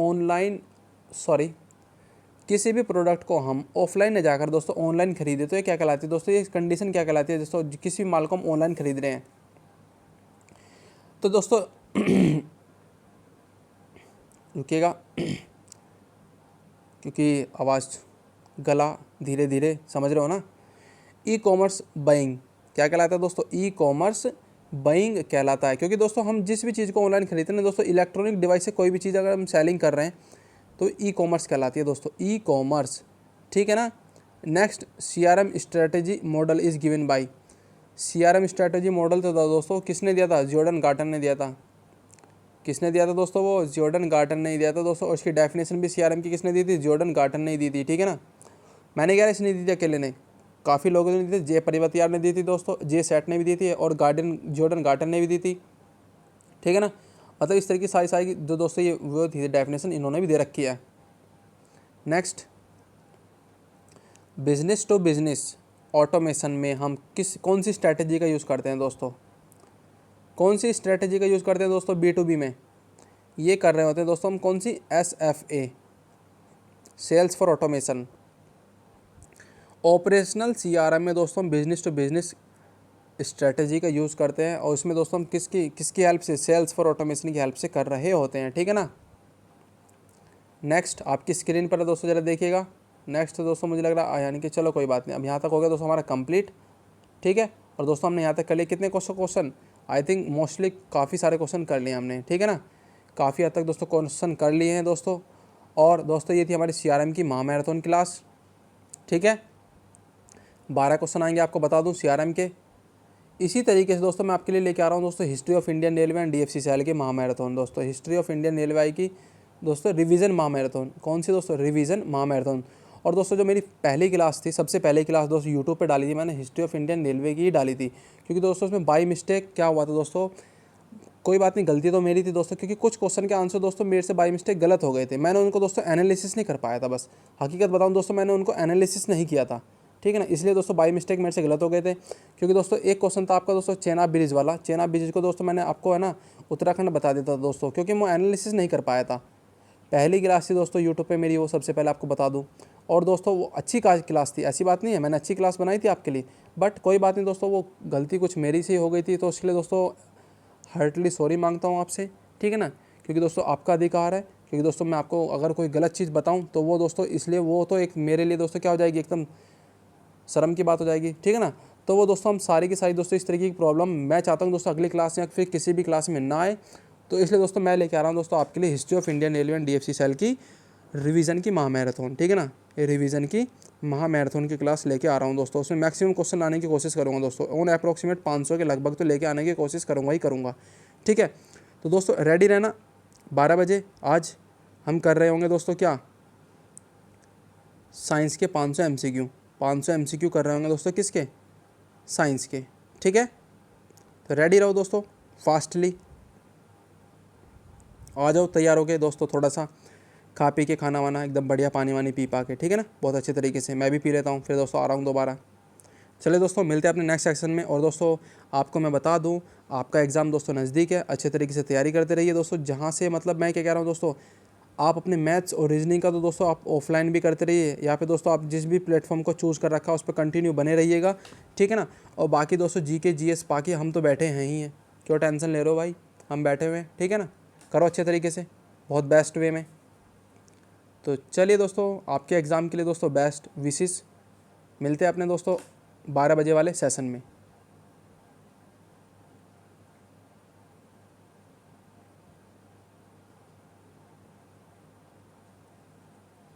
किसी भी प्रोडक्ट को हम ऑफलाइन न जाकर दोस्तों ऑनलाइन खरीदे तो ये क्या कहलाती है दोस्तों, ये कंडीशन क्या कहलाती है दोस्तों, किसी भी माल को हम ऑनलाइन खरीद रहे हैं तो दोस्तों रुकिएगा क्योंकि आवाज़ गला धीरे धीरे, समझ रहे हो ना। ई कॉमर्स बाइंग क्या कहलाता है दोस्तों, ई कॉमर्स बाइंग कहलाता है, क्योंकि दोस्तों हम जिस भी चीज़ को ऑनलाइन खरीदते हैं दोस्तों, इलेक्ट्रॉनिक डिवाइस से कोई भी चीज़ अगर हम सेलिंग कर रहे हैं तो ई कॉमर्स कहलाती है दोस्तों, ई कॉमर्स, ठीक है ना। Next, CRM strategy model is given by, CRM strategy model तो दोस्तों किसने दिया था, जॉर्डन गार्टन ने दिया था। किसने दिया था दोस्तों, वो जॉर्डन गार्टन ने दिया था दोस्तों। और उसकी डेफिनेशन भी CRM की किसने दी थी, जॉर्डन गार्टन ने दी थी, ठीक है ना। मैंने क्या इसने दी थी अकेले ने, काफ़ी लोगों ने दी थी, जे परिवतियार ने दी थी दोस्तों, जे सेट ने भी दी थी, और जॉर्डन गार्टन ने भी दी थी, ठीक है ना। मतलब इस तरह की सारी जो दोस्तों ये वो थी डेफिनेशन इन्होंने भी दे रखी है। Next, business to business automation में हम कौन सी स्ट्रैटेजी का यूज़ करते हैं दोस्तों, कौन सी स्ट्रैटेजी का यूज़ करते हैं दोस्तों, B2B में ये कर रहे होते हैं दोस्तों हम, कौन सी, SFA, sales for automation. Operational CRM में दोस्तों हम बिजनेस टू बिजनेस स्ट्रैटेजी का यूज़ करते हैं, और इसमें दोस्तों हम किसकी हेल्प से, सेल्स फॉर ऑटोमेशन की हेल्प से कर रहे होते हैं, ठीक है ना। नेक्स्ट आपकी स्क्रीन पर दोस्तों ज़रा देखिएगा। नेक्स्ट दोस्तों मुझे लग रहा है यानी कि चलो कोई बात नहीं, अब यहाँ तक हो गया दोस्तों हमारा कंप्लीट, ठीक है। और दोस्तों हमने यहाँ तक कर लिए कितने क्वेश्चन, आई थिंक मोस्टली काफ़ी सारे क्वेश्चन कर लिए हमने, ठीक है ना। काफ़ी हद तक दोस्तों क्वेश्चन कर लिए हैं दोस्तों। और दोस्तों ये थी हमारी CRM की महामैराथन क्लास, ठीक है। 12 क्वेश्चन आएंगे आपको बता दूँ CRM के। इसी तरीके से दोस्तों मैं आपके लिए लेके आ रहा हूँ दोस्तों history of Indian railway and DFC cell के महामैराथन दोस्तों, हिस्ट्री ऑफ इंडियन रेलवे की दोस्तों रिवीजन महामैराथन। कौन सी दोस्तों, रिवीजन महामैराथन। और दोस्तों जो मेरी पहली क्लास थी, सबसे पहली क्लास दोस्तों यूट्यूब पे डाली थी मैंने, हिस्ट्री ऑफ इंडियन रेलवे की ही डाली थी, क्योंकि दोस्तों उसमें बाई मिस्टेक क्या हुआ था दोस्तों, कोई बात नहीं गलती तो मेरी थी दोस्तों, क्योंकि कुछ क्वेश्चन के आंसर दोस्तों मेरे से बाई मिस्टेक गलत हो गए थे, मैंने उनको दोस्तों एनालिसिस नहीं कर पाया था। बस हकीकत बताऊँ दोस्तों, मैंने उनको एनालिसिस नहीं किया था, ठीक है ना, इसलिए दोस्तों बाई मिस्टेक मेरे से गलत हो गए थे। क्योंकि दोस्तों एक क्वेश्चन था आपका दोस्तों चेनाब ब्रिज वाला, चेनाब ब्रिज को दोस्तों मैंने आपको है ना उत्तराखंड बता देता था दोस्तों, क्योंकि मैं एनालिसिस नहीं कर पाया था। पहली क्लास थी दोस्तों यूट्यूब पे मेरी, वो सबसे पहले आपको बता दूं। और दोस्तों वो अच्छी क्लास थी, ऐसी बात नहीं है, मैंने अच्छी क्लास बनाई थी आपके लिए, बट कोई बात नहीं दोस्तों, वो गलती कुछ मेरी से ही हो गई थी, तो उसके लिए दोस्तों हार्टली सॉरी मांगता हूँ आपसे, ठीक है ना। क्योंकि दोस्तों आपका अधिकार है, क्योंकि दोस्तों मैं आपको अगर कोई गलत चीज़ बताऊँ तो वो दोस्तों इसलिए वो तो एक मेरे लिए दोस्तों क्या हो जाएगी, एकदम शर्म की बात हो जाएगी, ठीक है ना। तो वो दोस्तों हम सारी की सारी दोस्तों इस तरीके की प्रॉब्लम मैं चाहता हूँ दोस्तों अगली क्लास या फिर किसी भी क्लास में ना आए, तो इसलिए दोस्तों मैं लेके आ रहा हूँ दोस्तों आपके लिए history of Indian railway and DFC cell की रिवीजन की महामैराथन, ठीक है ना। ये रिवीजन की महामैराथन की क्लास लेके आ रहा हूँ दोस्तों, उसमें मैक्सिमम क्वेश्चन लाने की कोशिश करूँगा दोस्तों, ऑन अप्रॉक्सीमेट 500 के लगभग तो लेके आने की कोशिश करूँगा ही करूँगा, ठीक है। तो दोस्तों रेडी रहना, 12 बजे आज हम कर रहे होंगे दोस्तों क्या, साइंस के 500 MCQ कर रहे होंगे दोस्तों, किसके, साइंस के, ठीक है। तो रेडी रहो दोस्तों, फास्टली आ जाओ तैयार हो गए दोस्तों, थोड़ा सा खा पी के खाना वाना एकदम बढ़िया पानी वानी पी पा के, ठीक है ना, बहुत अच्छे तरीके से मैं भी पी लेता हूँ, फिर दोस्तों आ रहा हूँ दोबारा। चलिए दोस्तों मिलते हैं अपने नेक्स्ट सेक्शन में। और दोस्तों आपको मैं बता दूं आपका एग्ज़ाम दोस्तों नज़दीक है, अच्छे तरीके से तैयारी करते रहिए दोस्तों। जहाँ से मतलब मैं क्या कह रहा हूँ दोस्तों, आप अपने मैथ्स और रीजनिंग का तो दोस्तों आप ऑफलाइन भी करते रहिए, या फिर दोस्तों आप जिस भी प्लेटफॉर्म को चूज़ कर रखा है उस पर कंटिन्यू बने रहिएगा, ठीक है ना। और बाकी दोस्तों GK GS बाकी हम तो बैठे हैं ही हैं, क्यों टेंशन ले रहे हो भाई, हम बैठे हुए हैं, ठीक है ना। करो अच्छे तरीके से, बहुत बेस्ट वे में। तो चलिए दोस्तों आपके एग्ज़ाम के लिए दोस्तों बेस्ट विशेस, मिलते हैं अपने दोस्तों 12 बजे वाले सेशन में।